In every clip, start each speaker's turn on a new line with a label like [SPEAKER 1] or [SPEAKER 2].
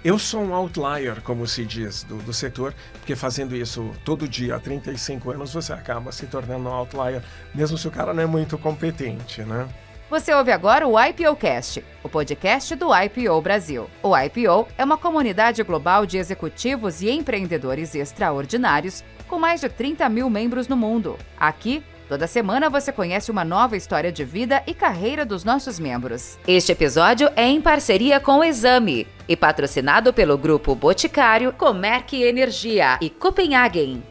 [SPEAKER 1] Eu sou um outlier, como se diz, do setor, porque fazendo isso todo dia há 35 anos, você acaba se tornando um outlier, mesmo se o cara não é muito competente, né?
[SPEAKER 2] Você ouve agora o IPOcast, o podcast do IPO Brasil. O IPO é uma comunidade global de executivos e empreendedores extraordinários com mais de 30 mil membros no mundo. Aqui, toda semana você conhece uma nova história de vida e carreira dos nossos membros. Este episódio é em parceria com o Exame e patrocinado pelo Grupo Boticário, Comerc Energia e Copenhagen.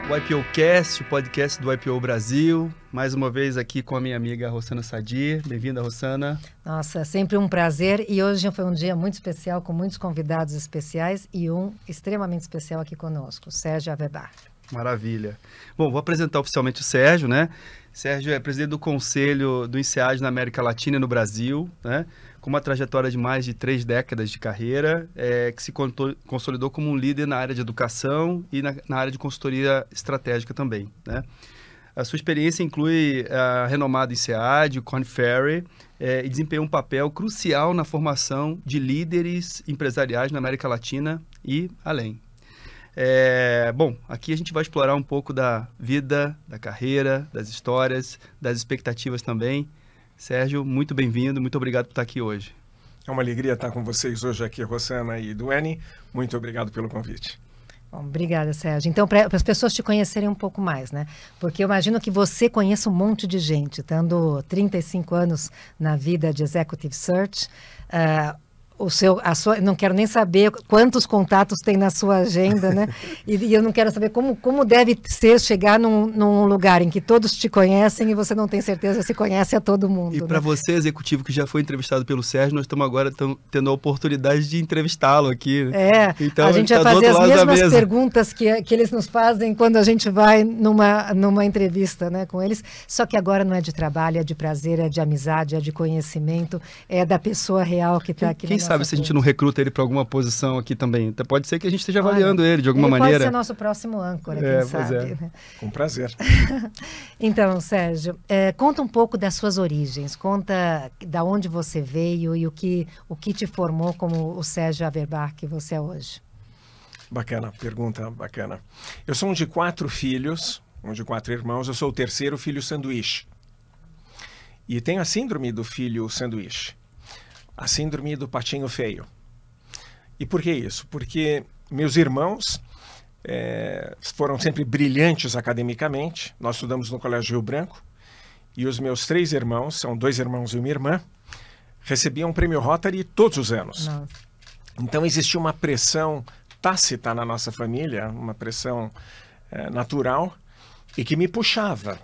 [SPEAKER 3] O IPOcast, o podcast do IPO Brasil. Mais uma vez aqui com a minha amiga Rossana Sadir. Bem-vinda, Rossana.
[SPEAKER 4] Nossa, sempre um prazer. E hoje foi um dia muito especial, com muitos convidados especiais e um extremamente especial aqui conosco, Sérgio Averbach.
[SPEAKER 3] Maravilha. Bom, vou apresentar oficialmente o Sérgio, né? Sérgio é presidente do Conselho do INSEAD na América Latina e no Brasil, né? Com uma trajetória de mais de 3 décadas de carreira, que se consolidou como um líder na área de educação e na área de consultoria estratégica também, né? A sua experiência inclui a renomada INSEAD, o Korn Ferry, e desempenhou um papel crucial na formação de líderes empresariais na América Latina e além. Bom, aqui a gente vai explorar um pouco da vida, da carreira, das histórias, das expectativas também. Sérgio, muito bem-vindo, muito obrigado por estar aqui hoje.
[SPEAKER 1] É uma alegria estar com vocês hoje aqui, Rossana e Duane. Muito obrigado pelo convite.
[SPEAKER 4] Bom, obrigada, Sérgio. Então, para as pessoas te conhecerem um pouco mais, né? Porque eu imagino que você conheça um monte de gente, estando 35 anos na vida de Executive Search. Não quero nem saber quantos contatos tem na sua agenda, né? E eu não quero saber como deve ser chegar num lugar em que todos te conhecem e você não tem certeza se conhece a todo mundo.
[SPEAKER 3] E para você, executivo que já foi entrevistado pelo Sérgio, nós estamos agora tendo a oportunidade de entrevistá-lo aqui.
[SPEAKER 4] Então, a gente vai fazer as mesmas perguntas que eles nos fazem quando a gente vai numa entrevista, né, com eles. Só que agora não é de trabalho, é de prazer, é de amizade, é de conhecimento, é da pessoa real que está aqui.
[SPEAKER 3] Quem sabe se a gente não recruta ele para alguma posição aqui também? Então, pode ser que a gente esteja avaliando ele de alguma maneira.
[SPEAKER 4] Pode ser nosso próximo âncora, quem sabe. Né?
[SPEAKER 1] Com prazer.
[SPEAKER 4] Então, Sérgio, conta um pouco das suas origens. Conta da onde você veio e o que te formou como o Sérgio Averbach que você é hoje.
[SPEAKER 1] Bacana, pergunta bacana. Eu sou um de 4 filhos, um de 4 irmãos. Eu sou o terceiro filho sanduíche. E tenho a síndrome do filho sanduíche. A síndrome do patinho feio. E por que isso? Porque meus irmãos foram sempre brilhantes academicamente. Nós estudamos no Colégio Rio Branco. E os meus 3 irmãos, são 2 irmãos e uma irmã, recebiam o prêmio Rotary todos os anos. Nossa. Então existia uma pressão tácita na nossa família, uma pressão natural, e que me puxava.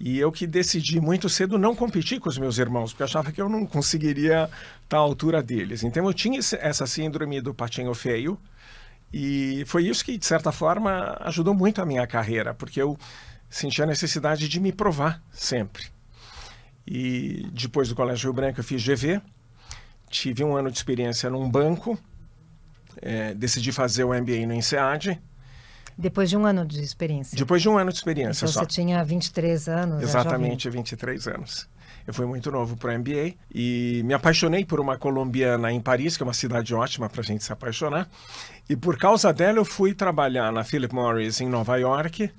[SPEAKER 1] E eu que decidi muito cedo não competir com os meus irmãos, porque eu achava que eu não conseguiria estar à altura deles. Então eu tinha essa síndrome do patinho feio, e foi isso que, de certa forma, ajudou muito a minha carreira, porque eu sentia a necessidade de me provar sempre. E depois do Colégio Rio Branco eu fiz GV, tive 1 ano de experiência num banco, decidi fazer o MBA no INSEAD.
[SPEAKER 4] Depois de 1 ano de experiência?
[SPEAKER 1] Depois de 1 ano de experiência
[SPEAKER 4] então,
[SPEAKER 1] só.
[SPEAKER 4] Você tinha 23 anos?
[SPEAKER 1] Exatamente, 23 anos. Eu fui muito novo para o MBA e me apaixonei por uma colombiana em Paris, que é uma cidade ótima para a gente se apaixonar. E por causa dela eu fui trabalhar na Philip Morris em Nova York,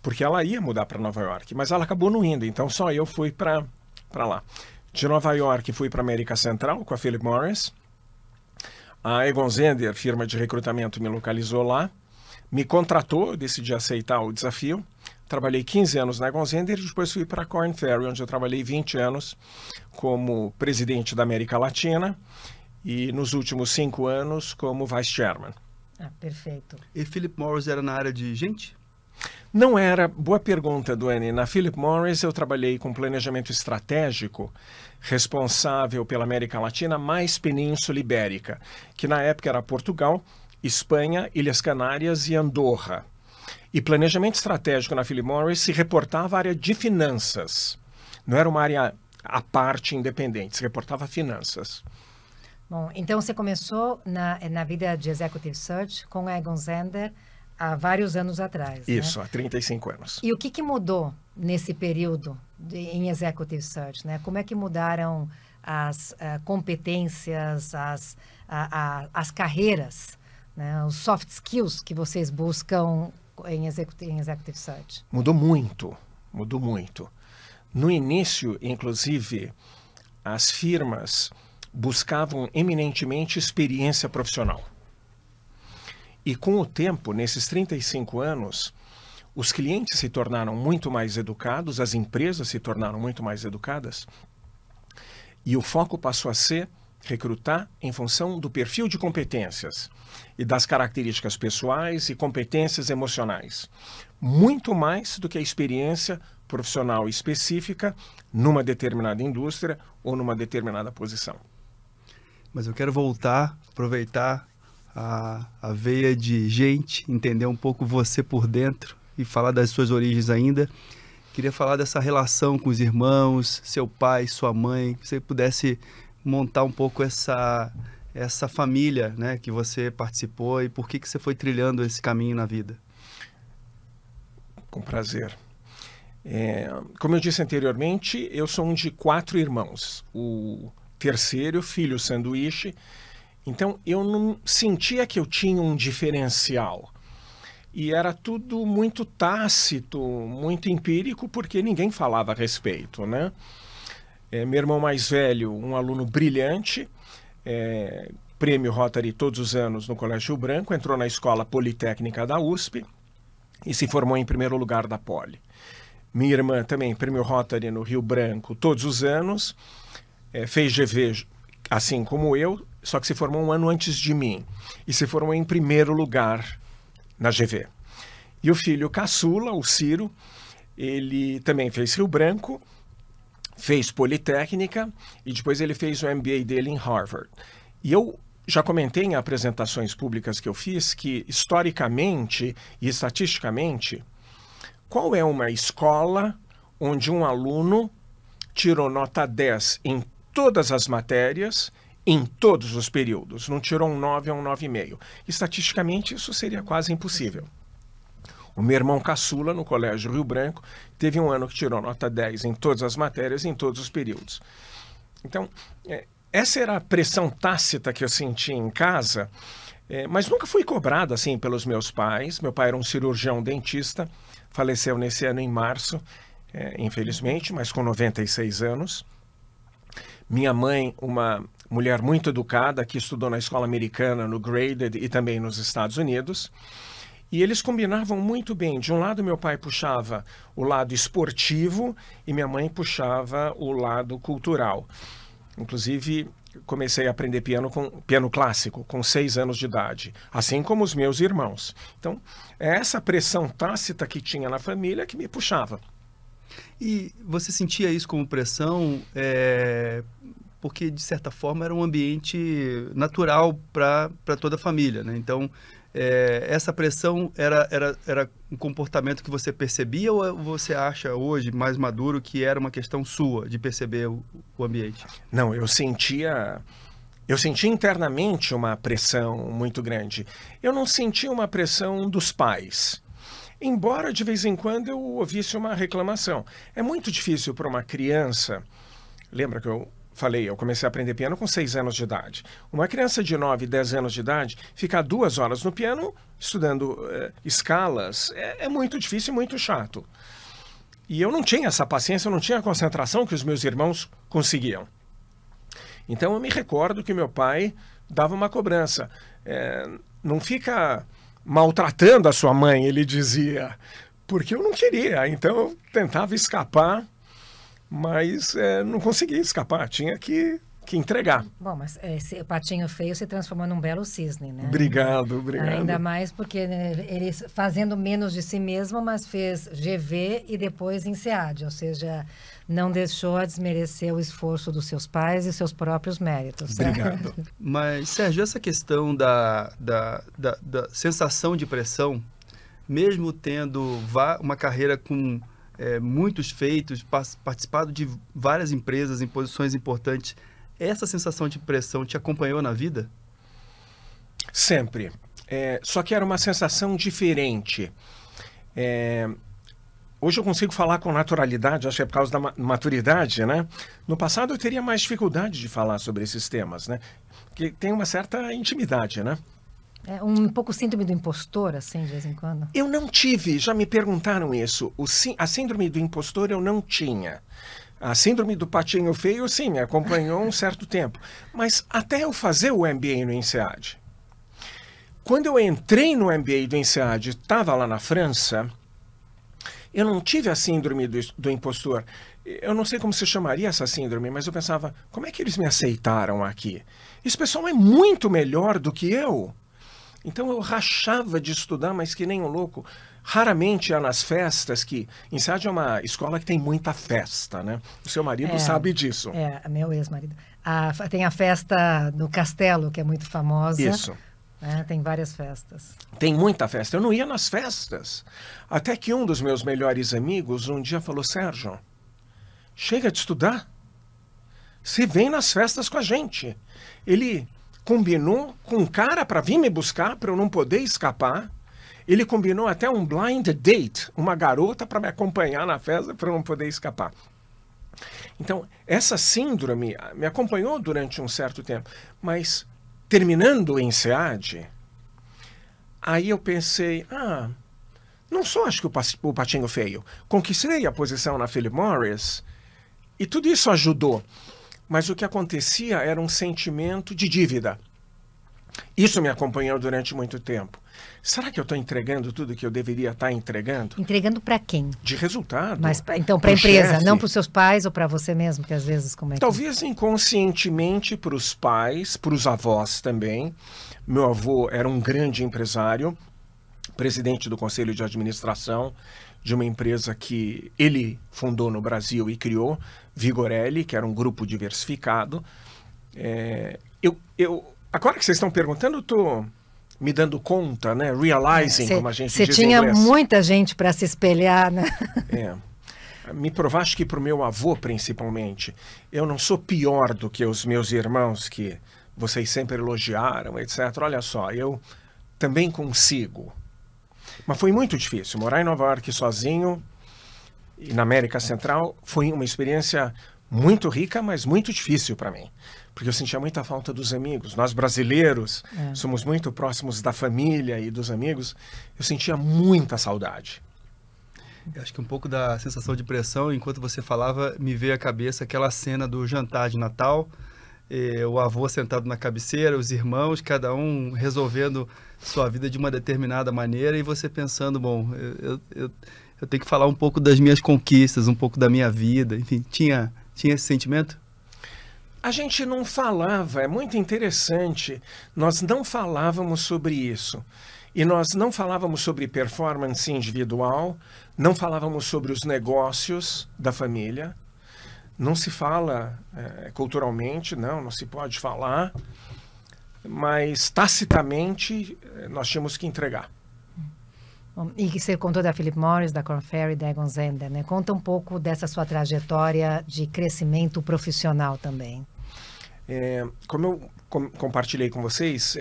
[SPEAKER 1] porque ela ia mudar para Nova York, mas ela acabou não indo, então só eu fui para lá. De Nova York fui para América Central com a Philip Morris. A Egon Zehnder, firma de recrutamento, me localizou lá. Me contratou, eu decidi aceitar o desafio. Trabalhei 15 anos na Egon Zehnder e depois fui para a Korn Ferry, onde eu trabalhei 20 anos como presidente da América Latina e nos últimos 5 anos como vice chairman.
[SPEAKER 4] Perfeito.
[SPEAKER 3] E Philip Morris era na área de gente?
[SPEAKER 1] Não era. Boa pergunta, Duane. Na Philip Morris eu trabalhei com planejamento estratégico, responsável pela América Latina mais Península Ibérica, que na época era Portugal, Espanha, Ilhas Canárias e Andorra. E planejamento estratégico na Philip Morris se reportava à área de finanças. Não era uma área à parte independente, se reportava a finanças.
[SPEAKER 4] Bom, então você começou na vida de Executive Search com a Egon Zehnder há vários anos atrás.
[SPEAKER 1] Isso,
[SPEAKER 4] né?
[SPEAKER 1] há 35 anos.
[SPEAKER 4] E o que mudou nesse período em Executive Search? Né? Como é que mudaram as competências, as carreiras, né? Os soft skills que vocês buscam em Executive Search?
[SPEAKER 1] Mudou muito, mudou muito. No início, inclusive, as firmas buscavam eminentemente experiência profissional. E com o tempo, nesses 35 anos, os clientes se tornaram muito mais educados, as empresas se tornaram muito mais educadas, e o foco passou a ser recrutar em função do perfil de competências e das características pessoais e competências emocionais, muito mais do que a experiência profissional específica numa determinada indústria ou numa determinada posição.
[SPEAKER 3] Mas eu quero voltar, aproveitar a veia de gente, entender um pouco você por dentro e falar das suas origens ainda. Queria falar dessa relação com os irmãos, seu pai, sua mãe, que você pudesse montar um pouco essa família, né, que você participou e por que você foi trilhando esse caminho na vida.
[SPEAKER 1] Com prazer. Como eu disse anteriormente, eu sou um de 4 irmãos. O terceiro, filho sanduíche. Então, eu não sentia que eu tinha um diferencial. E era tudo muito tácito, muito empírico, porque ninguém falava a respeito, né? Meu irmão mais velho, um aluno brilhante, prêmio Rotary todos os anos no Colégio Rio Branco, entrou na Escola Politécnica da USP e se formou em primeiro lugar da Poli. Minha irmã também, prêmio Rotary no Rio Branco todos os anos, fez GV assim como eu, só que se formou um ano antes de mim e se formou em primeiro lugar na GV. E o filho caçula, o Ciro, ele também fez Rio Branco, fez Politécnica e depois ele fez o MBA dele em Harvard. E eu já comentei em apresentações públicas que eu fiz que, historicamente e estatisticamente, qual é uma escola onde um aluno tirou nota 10 em todas as matérias, em todos os períodos, não tirou um 9 ou um 9,5. Estatisticamente, isso seria quase impossível. O meu irmão caçula, no Colégio Rio Branco, teve um ano que tirou nota 10 em todas as matérias, em todos os períodos. Então, essa era a pressão tácita que eu senti em casa, mas nunca fui cobrado assim pelos meus pais. Meu pai era um cirurgião dentista, faleceu nesse ano em março, infelizmente, mas com 96 anos. Minha mãe, uma mulher muito educada, que estudou na escola americana, no Graded e também nos Estados Unidos. E eles combinavam muito bem. De um lado, meu pai puxava o lado esportivo e minha mãe puxava o lado cultural. Inclusive, comecei a aprender piano clássico com 6 anos de idade, assim como os meus irmãos. Então, é essa pressão tácita que tinha na família que me puxava.
[SPEAKER 3] E você sentia isso como pressão, porque, de certa forma, era um ambiente natural para toda a família, né? Então, essa pressão era um comportamento que você percebia ou você acha hoje, mais maduro, que era uma questão sua de perceber o ambiente?
[SPEAKER 1] Não, eu sentia internamente uma pressão muito grande. Eu não sentia uma pressão dos pais. Embora de vez em quando eu ouvisse uma reclamação. É muito difícil para uma criança. Lembra que eu falei, eu comecei a aprender piano com 6 anos de idade. Uma criança de 9, 10 anos de idade, ficar 2 horas no piano estudando escalas é muito difícil e muito chato. E eu não tinha essa paciência, eu não tinha a concentração que os meus irmãos conseguiam. Então eu me recordo que meu pai dava uma cobrança. Não fica maltratando a sua mãe, ele dizia, porque eu não queria. Então eu tentava escapar, mas não conseguia escapar, tinha que entregar.
[SPEAKER 4] Bom, mas esse patinho feio se transformou num belo cisne, né?
[SPEAKER 1] Obrigado.
[SPEAKER 4] Ainda mais porque, né, ele fazendo menos de si mesmo, mas fez GV e depois INSEAD, ou seja, não deixou a desmerecer o esforço dos seus pais e seus próprios méritos.
[SPEAKER 1] Obrigado.
[SPEAKER 3] Mas, Sérgio, essa questão da sensação de pressão, mesmo tendo uma carreira com muitos feitos, participado de várias empresas em posições importantes, essa sensação de pressão te acompanhou na vida?
[SPEAKER 1] Sempre. Só que era uma sensação diferente. Hoje eu consigo falar com naturalidade, acho que é por causa da maturidade, né? No passado eu teria mais dificuldade de falar sobre esses temas, né? Porque tem uma certa intimidade, né?
[SPEAKER 4] Um pouco síndrome do impostor, assim, de vez em quando?
[SPEAKER 1] Eu não tive, já me perguntaram isso. A síndrome do impostor eu não tinha. A síndrome do patinho feio, sim, me acompanhou um certo tempo. Mas até eu fazer o MBA no INSEAD. Quando eu entrei no MBA do INSEAD, estava lá na França, eu não tive a síndrome do impostor. Eu não sei como se chamaria essa síndrome, mas eu pensava, como é que eles me aceitaram aqui? Esse pessoal é muito melhor do que eu. Então eu rachava de estudar, mas que nem um louco. Raramente ia nas festas, que INSEAD é uma escola que tem muita festa, né? O seu marido sabe disso.
[SPEAKER 4] Meu ex-marido. Tem a festa no Castelo, que é muito famosa.
[SPEAKER 1] Isso.
[SPEAKER 4] Tem várias festas.
[SPEAKER 1] Tem muita festa. Eu não ia nas festas. Até que um dos meus melhores amigos um dia falou, Sérgio, chega de estudar. Você vem nas festas com a gente. Ele combinou com um cara para vir me buscar, para eu não poder escapar. Ele combinou até um blind date, uma garota para me acompanhar na festa, para eu não poder escapar. Então, essa síndrome me acompanhou durante um certo tempo. Mas, terminando o INSEAD, aí eu pensei, não sou, acho que o patinho feio. Conquistei a posição na Philip Morris e tudo isso ajudou. Mas o que acontecia era um sentimento de dívida. Isso me acompanhou durante muito tempo. Será que eu estou entregando tudo que eu deveria estar entregando?
[SPEAKER 4] Entregando para quem?
[SPEAKER 1] De resultado.
[SPEAKER 4] Mas então para a empresa, não para os seus pais ou para você mesmo, que às vezes como é que...
[SPEAKER 1] Talvez inconscientemente para os pais, para os avós também. Meu avô era um grande empresário, presidente do conselho de administração de uma empresa que ele fundou no Brasil e criou, Vigorelli, que era um grupo diversificado. Agora que vocês estão perguntando, eu estou me dando conta, né? Realizing, como a gente diz em inglês. Você
[SPEAKER 4] tinha muita gente para se espelhar, né?
[SPEAKER 1] Me provaste que para o meu avô, principalmente, eu não sou pior do que os meus irmãos, que vocês sempre elogiaram, etc. Olha só, eu também consigo. Mas foi muito difícil. Morar em Nova York sozinho e na América Central foi uma experiência muito rica, mas muito difícil para mim. Porque eu sentia muita falta dos amigos. Nós brasileiros somos muito próximos da família e dos amigos. Eu sentia muita saudade.
[SPEAKER 3] Eu acho que um pouco da sensação de pressão, enquanto você falava, me veio à cabeça aquela cena do jantar de Natal, o avô sentado na cabeceira, os irmãos, cada um resolvendo sua vida de uma determinada maneira, e você pensando, bom, eu tenho que falar um pouco das minhas conquistas, um pouco da minha vida, enfim, tinha esse sentimento?
[SPEAKER 1] A gente não falava, é muito interessante, nós não falávamos sobre isso. E nós não falávamos sobre performance individual, não falávamos sobre os negócios da família. Não se fala culturalmente, não se pode falar, mas tacitamente nós tínhamos que entregar.
[SPEAKER 4] Bom, e você contou da Philip Morris, da Korn Ferry, da Egon Zehnder, né? Conta um pouco dessa sua trajetória de crescimento profissional também.
[SPEAKER 1] Como eu compartilhei com vocês,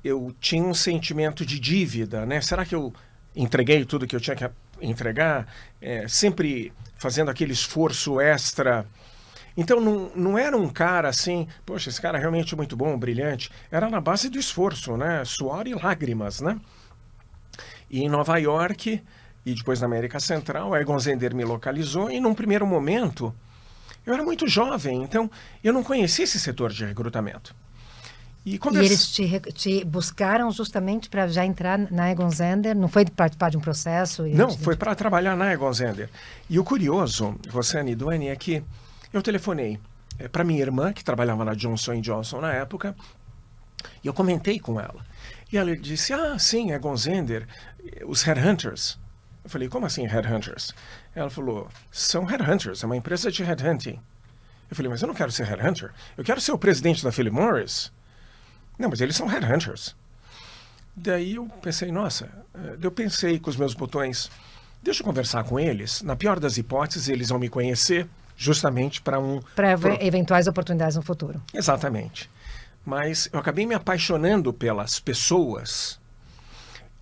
[SPEAKER 1] eu tinha um sentimento de dívida, né? Será que eu entreguei tudo que eu tinha que entregar? Sempre fazendo aquele esforço extra. Então, não era um cara assim, poxa, esse cara é realmente muito bom, brilhante. Era na base do esforço, né? Suor e lágrimas, né? E em Nova York, e depois na América Central, a Egon Zehnder me localizou, e num primeiro momento, eu era muito jovem, então eu não conhecia esse setor de recrutamento. E
[SPEAKER 4] eles te buscaram justamente para já entrar na Egon Zehnder? Não foi participar de um processo?
[SPEAKER 1] Não, foi para trabalhar na Egon Zehnder. E o curioso, Rossane e Duane, é que eu telefonei para minha irmã, que trabalhava na Johnson & Johnson na época, e eu comentei com ela. E ela disse, sim, Egon Zehnder, os headhunters. Eu falei, como assim headhunters? Ela falou, são headhunters, é uma empresa de headhunting. Eu falei, mas eu não quero ser headhunter, eu quero ser o presidente da Philip Morris. Não, mas eles são headhunters. Daí eu pensei, nossa, eu pensei com os meus botões, deixa eu conversar com eles. Na pior das hipóteses, eles vão me conhecer justamente para
[SPEAKER 4] eventuais oportunidades no futuro.
[SPEAKER 1] Exatamente. Mas eu acabei me apaixonando pelas pessoas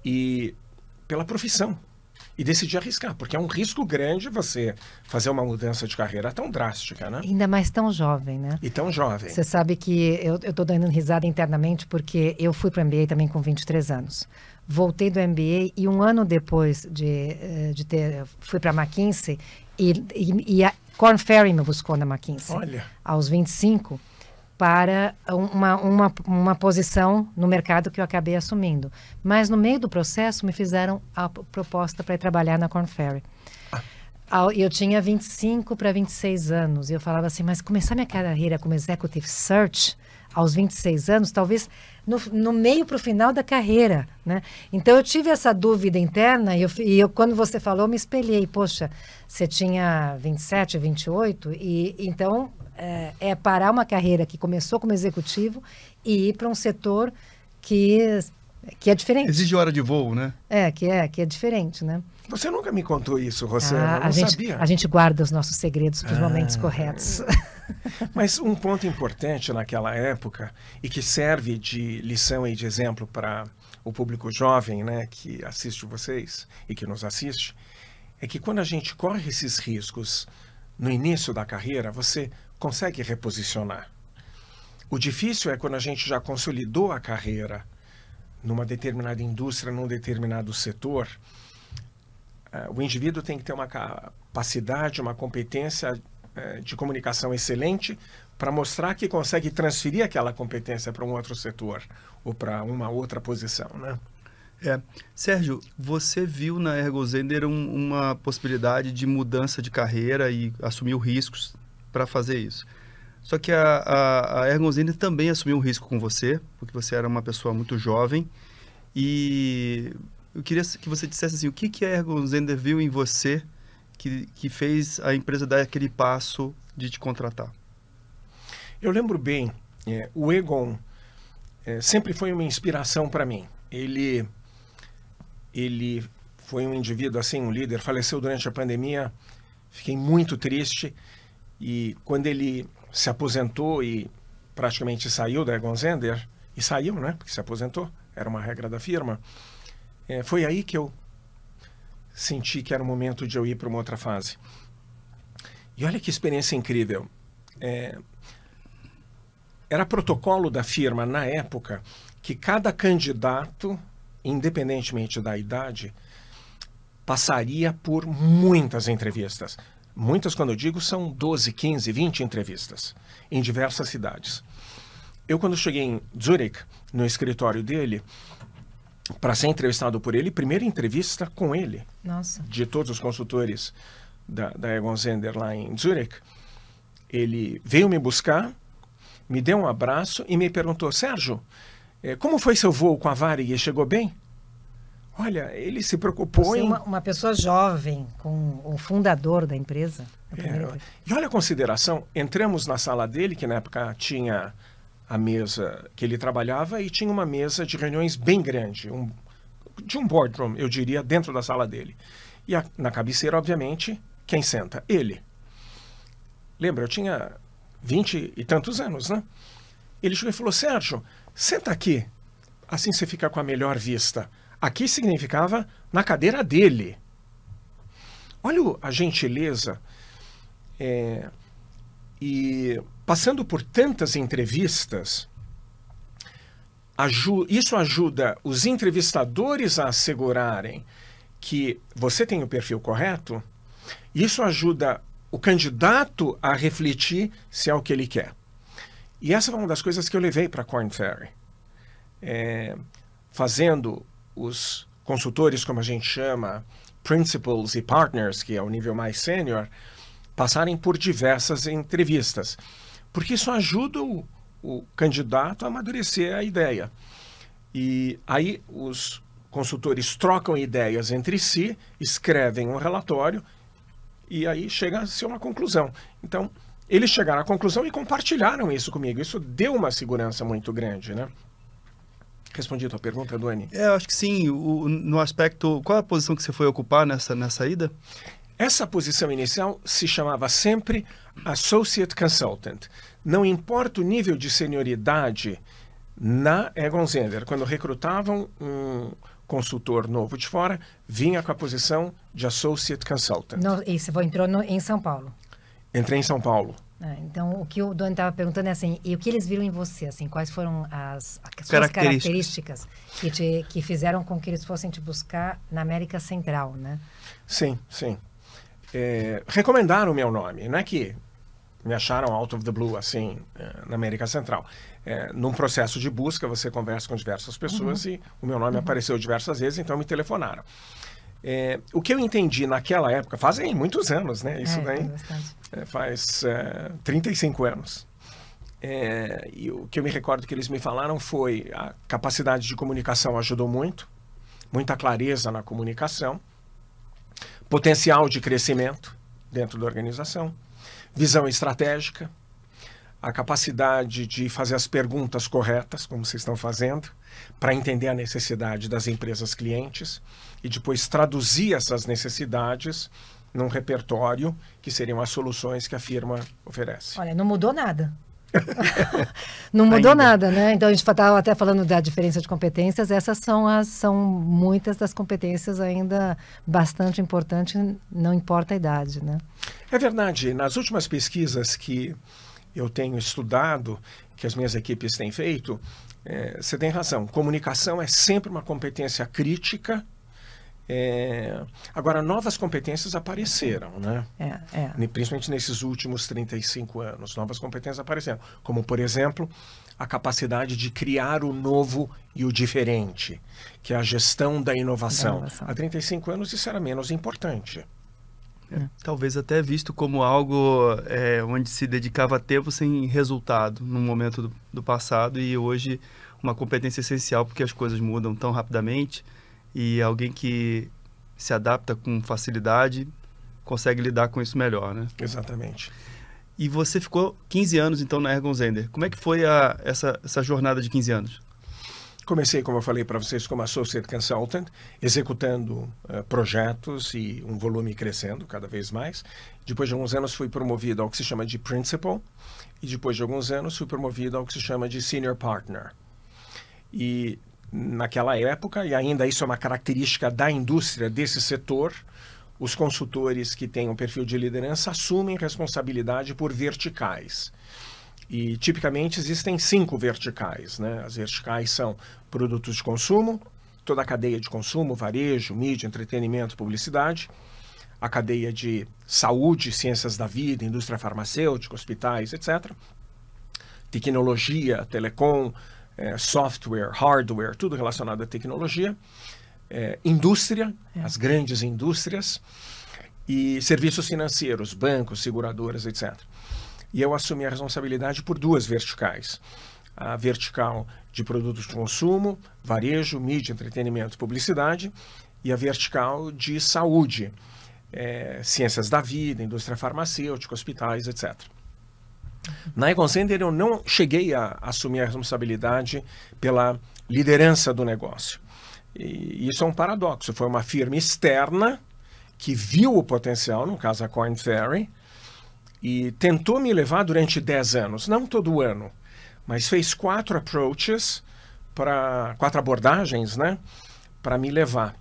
[SPEAKER 1] e pela profissão. E decidi arriscar, porque é um risco grande você fazer uma mudança de carreira tão drástica, né?
[SPEAKER 4] Ainda mais tão jovem, né?
[SPEAKER 1] E tão jovem.
[SPEAKER 4] Você sabe que eu estou dando risada internamente porque eu fui para o MBA também com 23 anos. Voltei do MBA e um ano depois fui para a McKinsey e a Korn Ferry me buscou na McKinsey.
[SPEAKER 1] Olha.
[SPEAKER 4] Aos 25, para uma posição no mercado que eu acabei assumindo. Mas no meio do processo me fizeram a proposta para ir trabalhar na Korn Ferry. Eu tinha 25 para 26 anos e eu falava assim, mas começar minha carreira como Executive Search aos 26 anos, talvez no meio para o final da carreira, né? Então eu tive essa dúvida interna e eu quando você falou, me espelhei. Poxa, você tinha 27, 28 e então parar uma carreira que começou como executivo e ir para um setor que é diferente.
[SPEAKER 3] Exige hora de voo, né?
[SPEAKER 4] Que é diferente, né?
[SPEAKER 1] Você nunca me contou isso, Rossana, eu não sabia.
[SPEAKER 4] A gente guarda os nossos segredos para os momentos corretos.
[SPEAKER 1] Mas um ponto importante naquela época, e que serve de lição e de exemplo para o público jovem, né, que assiste vocês e que nos assiste, é que quando a gente corre esses riscos no início da carreira, você consegue reposicionar. O difícil é quando a gente já consolidou a carreira numa determinada indústria, num determinado setor. O indivíduo tem que ter uma capacidade, uma competência de comunicação excelente para mostrar que consegue transferir aquela competência para um outro setor ou para uma outra posição, né?
[SPEAKER 3] Sérgio, você viu na Ergozender uma possibilidade de mudança de carreira e assumiu riscos para fazer isso. Só que a Ergozender também assumiu um risco com você, porque você era uma pessoa muito jovem. E eu queria que você dissesse assim, o que a Ergozender viu em você que fez a empresa dar aquele passo de te contratar?
[SPEAKER 1] Eu lembro bem, o Egon sempre foi uma inspiração para mim. Ele foi um indivíduo, assim, um líder, faleceu durante a pandemia, fiquei muito triste, e quando ele se aposentou e praticamente saiu da Ergozender, e saiu, né, porque se aposentou, era uma regra da firma, foi aí que eu senti que era o momento de eu ir para uma outra fase. E olha que experiência incrível. Era protocolo da firma, na época, que cada candidato, independentemente da idade, passaria por muitas entrevistas. Muitas, quando eu digo, são 12, 15, 20 entrevistas, em diversas cidades. Eu, quando cheguei em Zurich, no escritório dele, para ser entrevistado por ele, primeira entrevista com ele.
[SPEAKER 4] Nossa. De
[SPEAKER 1] todos os consultores da Ergozender lá em Zurich, ele veio me buscar, me deu um abraço e me perguntou, Sérgio, como foi seu voo com a Varig? Chegou bem? Olha, ele se preocupou
[SPEAKER 4] Você uma pessoa jovem, com o fundador da empresa.
[SPEAKER 1] E olha a consideração, entramos na sala dele, que na época tinha a mesa que ele trabalhava e tinha uma mesa de reuniões bem grande, de um boardroom, eu diria, dentro da sala dele. E na cabeceira, obviamente, quem senta? Ele. Lembra, eu tinha 20 e tantos anos, né? Ele chegou e falou, Sérgio, senta aqui, assim você fica com a melhor vista. Aqui significava na cadeira dele. Olha a gentileza. E passando por tantas entrevistas, isso ajuda os entrevistadores a assegurarem que você tem o perfil correto. Isso ajuda o candidato a refletir se é o que ele quer. E essa foi uma das coisas que eu levei para a Korn Ferry. Fazendo os consultores, como a gente chama, principals e partners, que é o nível mais sênior, passarem por diversas entrevistas. Porque isso ajuda o candidato a amadurecer a ideia. E aí os consultores trocam ideias entre si, escrevem um relatório e aí chega a ser uma conclusão. Então, eles chegaram à conclusão e compartilharam isso comigo. Isso deu uma segurança muito grande, né? Respondi a tua pergunta, Duane?
[SPEAKER 3] Eu acho que sim. No aspecto, qual é a posição que você foi ocupar nessa ida?
[SPEAKER 1] Essa posição inicial se chamava sempre Associate Consultant. Não importa o nível de senioridade na Ergozender, quando recrutavam um consultor novo de fora, vinha com a posição de Associate Consultant.
[SPEAKER 4] E você entrou em São Paulo?
[SPEAKER 1] Entrei em São Paulo.
[SPEAKER 4] Então, o que o Doni estava perguntando é assim, e o que eles viram em você, assim, quais foram as suas características que fizeram com que eles fossem te buscar na América Central, né?
[SPEAKER 1] Sim, sim. Recomendaram o meu nome, não é que me acharam out of the blue, assim, na América Central. Num processo de busca, você conversa com diversas pessoas e o meu nome apareceu diversas vezes, então me telefonaram. O que eu entendi naquela época, fazem muitos anos, né? Isso daí faz 35 anos. E o que eu me recordo que eles me falaram foi a capacidade de comunicação ajudou muito, muita clareza na comunicação, potencial de crescimento dentro da organização, visão estratégica, a capacidade de fazer as perguntas corretas, como vocês estão fazendo, para entender a necessidade das empresas clientes e depois traduzir essas necessidades num repertório que seriam as soluções que a firma oferece.
[SPEAKER 4] Olha, não mudou nada. Não mudou nada, né? Então a gente estava até falando da diferença de competências, essas são muitas das competências ainda bastante importantes, não importa a idade, né?
[SPEAKER 1] É verdade. Nas últimas pesquisas que eu tenho estudado, que as minhas equipes têm feito, você tem razão. Comunicação é sempre uma competência crítica. Agora, novas competências apareceram, né? Principalmente nesses últimos 35 anos, novas competências apareceram. Como, por exemplo, a capacidade de criar o novo e o diferente, que é a gestão da inovação. Há 35 anos isso era menos importante.
[SPEAKER 3] Talvez até visto como algo onde se dedicava tempo sem resultado no momento do passado, e hoje uma competência essencial porque as coisas mudam tão rapidamente e alguém que se adapta com facilidade consegue lidar com isso melhor, né?
[SPEAKER 1] Exatamente.
[SPEAKER 3] E você ficou 15 anos então na Egon Zehnder. Como é que foi essa jornada de 15 anos?
[SPEAKER 1] Comecei, como eu falei para vocês, como Associate Consultant, executando projetos e um volume crescendo cada vez mais. Depois de alguns anos fui promovido ao que se chama de Principal e depois de alguns anos fui promovido ao que se chama de Senior Partner. E naquela época, e ainda isso é uma característica da indústria desse setor, os consultores que têm um perfil de liderança assumem responsabilidade por verticais. E, tipicamente, existem 5 verticais, né? As verticais são produtos de consumo, toda a cadeia de consumo, varejo, mídia, entretenimento, publicidade, a cadeia de saúde, ciências da vida, indústria farmacêutica, hospitais, etc. Tecnologia, telecom, software, hardware, tudo relacionado à tecnologia. Indústria, as grandes indústrias, e serviços financeiros, bancos, seguradoras, etc. E eu assumi a responsabilidade por 2 verticais. A vertical de produtos de consumo, varejo, mídia, entretenimento, publicidade, e a vertical de saúde, ciências da vida, indústria farmacêutica, hospitais, etc. Na Egon Zehnder eu não cheguei a assumir a responsabilidade pela liderança do negócio. E isso é um paradoxo. Foi uma firma externa que viu o potencial, no caso a Korn Ferry, e tentou me levar durante 10 anos, não todo ano, mas fez 4 approaches, 4 abordagens, né, para me levar.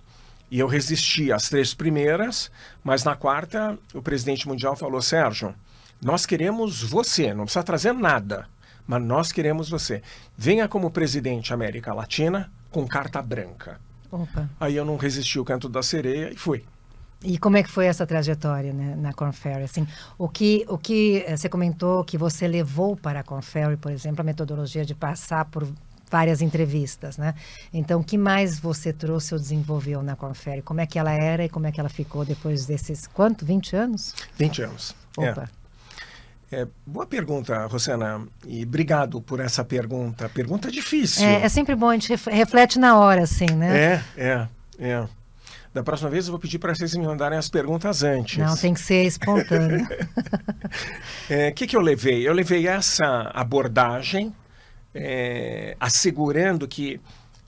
[SPEAKER 1] E eu resisti às 3 primeiras, mas na 4ª o presidente mundial falou: Sérgio, nós queremos você, não precisa trazer nada, mas nós queremos você. Venha como presidente América Latina com carta branca.
[SPEAKER 4] Opa.
[SPEAKER 1] Aí eu não resisti ao canto da sereia e fui.
[SPEAKER 4] E como é que foi essa trajetória, né, na Korn Ferry? Assim, o que você comentou que você levou para a Korn Ferry, por exemplo, a metodologia de passar por várias entrevistas, né? Então, o que mais você trouxe ou desenvolveu na Korn Ferry? Como é que ela era e como é que ela ficou depois desses, 20 anos?
[SPEAKER 1] 20 anos.
[SPEAKER 4] Opa.
[SPEAKER 1] Boa pergunta, Rosana, e obrigado por essa pergunta. Pergunta difícil.
[SPEAKER 4] É sempre bom, a gente reflete na hora, assim, né?
[SPEAKER 1] Da próxima vez eu vou pedir para vocês me mandarem as perguntas antes.
[SPEAKER 4] Não, tem que ser espontâneo.
[SPEAKER 1] O que eu levei? Eu levei essa abordagem, assegurando que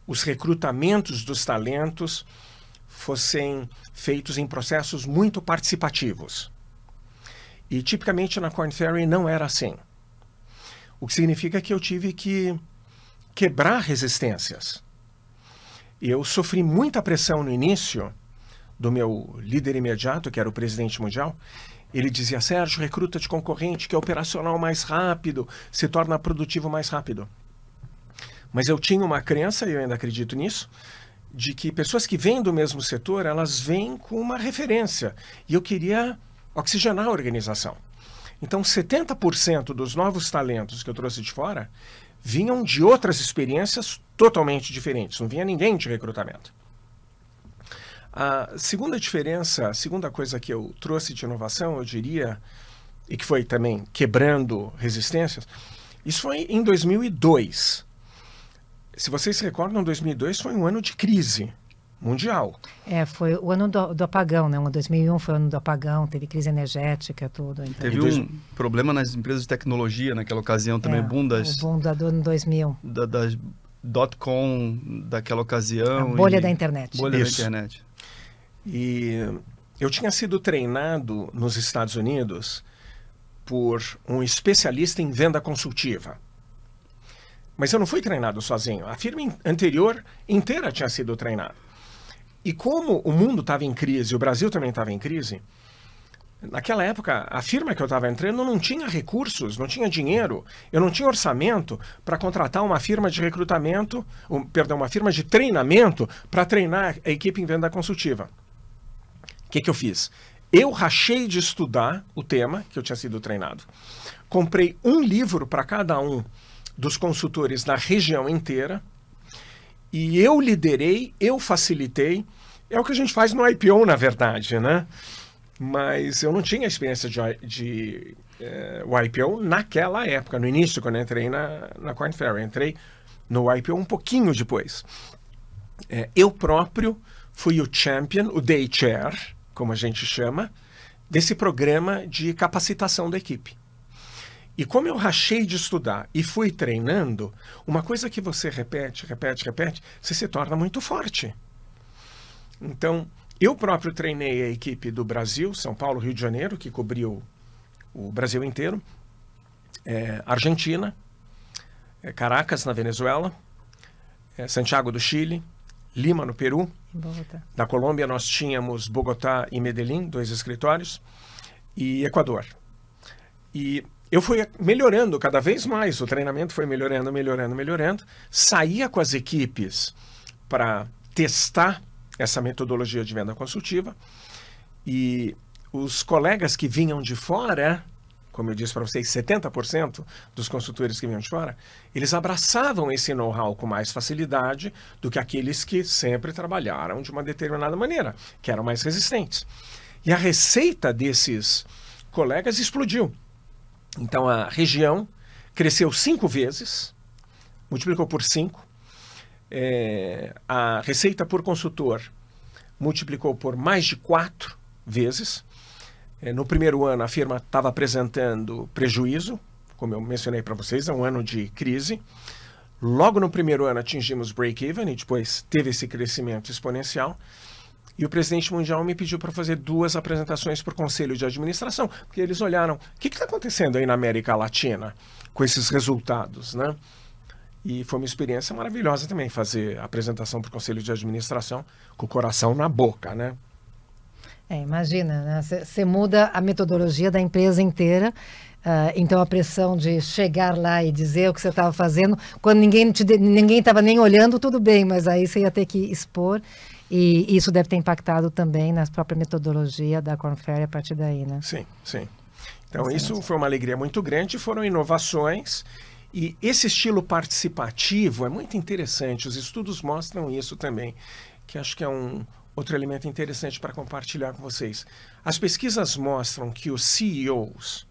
[SPEAKER 1] os recrutamentos dos talentos fossem feitos em processos muito participativos. E tipicamente na Korn Ferry não era assim. O que significa que eu tive que quebrar resistências. Eu sofri muita pressão no início do meu líder imediato, que era o presidente mundial. Ele dizia: Sérgio, recruta de concorrente que é operacional mais rápido, se torna produtivo mais rápido. Mas eu tinha uma crença, e eu ainda acredito nisso, de que pessoas que vêm do mesmo setor, elas vêm com uma referência. E eu queria oxigenar a organização. Então, 70% dos novos talentos que eu trouxe de fora vinham de outras experiências totalmente diferentes. Não vinha ninguém de recrutamento. A segunda diferença, a segunda coisa que eu trouxe de inovação, eu diria, e que foi também quebrando resistências, isso foi em 2002. Se vocês se recordam, 2002 foi um ano de crise mundial.
[SPEAKER 4] Foi o ano do apagão, né? 2001 foi o ano do apagão, teve crise energética, tudo. Então.
[SPEAKER 3] Teve um problema nas empresas de tecnologia naquela ocasião também,
[SPEAKER 4] o boom do ano 2000.
[SPEAKER 3] Das .com daquela ocasião.
[SPEAKER 4] A bolha da internet.
[SPEAKER 3] Bolha da internet.
[SPEAKER 1] E eu tinha sido treinado nos Estados Unidos por um especialista em venda consultiva. Mas eu não fui treinado sozinho. A firma anterior inteira tinha sido treinada. E como o mundo estava em crise, o Brasil também estava em crise, naquela época, a firma que eu estava entrando não tinha recursos, não tinha dinheiro, eu não tinha orçamento para contratar uma firma de recrutamento, uma firma de treinamento para treinar a equipe em venda consultiva. O que eu fiz? Eu rachei de estudar o tema que eu tinha sido treinado. Comprei um livro para cada um dos consultores da região inteira e eu liderei, eu facilitei. É o que a gente faz no IPO, na verdade, né? Mas eu não tinha experiência de IPO naquela época, no início, quando eu entrei na Korn Ferry. Eu entrei no IPO um pouquinho depois. Eu próprio fui o champion, o day chair, como a gente chama, desse programa de capacitação da equipe. E como eu rachei de estudar e fui treinando, uma coisa que você repete, você se torna muito forte. Então, eu próprio treinei a equipe do Brasil, São Paulo, Rio de Janeiro, que cobriu o Brasil inteiro, Argentina, Caracas, na Venezuela, Santiago do Chile, Lima, no Peru.
[SPEAKER 4] Bogotá.
[SPEAKER 1] Da Colômbia nós tínhamos Bogotá e Medellín, 2 escritórios, e Equador. E eu fui melhorando cada vez mais, o treinamento foi melhorando. Saía com as equipes para testar essa metodologia de venda consultiva, e os colegas que vinham de fora, como eu disse para vocês, 70% dos consultores que vinham de fora, eles abraçavam esse know-how com mais facilidade do que aqueles que sempre trabalharam de uma determinada maneira, que eram mais resistentes. E a receita desses colegas explodiu. Então a região cresceu 5 vezes, multiplicou por 5. A receita por consultor multiplicou por mais de 4 vezes. No primeiro ano, a firma estava apresentando prejuízo, como eu mencionei para vocês, é um ano de crise. Logo no primeiro ano, atingimos break-even e depois teve esse crescimento exponencial. E o presidente mundial me pediu para fazer 2 apresentações para o Conselho de Administração, porque eles olharam, o que está acontecendo aí na América Latina com esses resultados, né? E foi uma experiência maravilhosa também fazer a apresentação para o Conselho de Administração com o coração na boca, né?
[SPEAKER 4] Imagina, né? Você muda a metodologia da empresa inteira, então a pressão de chegar lá e dizer o que você estava fazendo, quando ninguém estava nem olhando, tudo bem, mas aí você ia ter que expor, e isso deve ter impactado também na própria metodologia da Korn Ferry a partir daí, né?
[SPEAKER 1] Sim, sim. Então isso foi uma alegria muito grande, foram inovações. E esse estilo participativo é muito interessante, os estudos mostram isso também, que acho que é um outro elemento interessante para compartilhar com vocês. As pesquisas mostram que os CEOs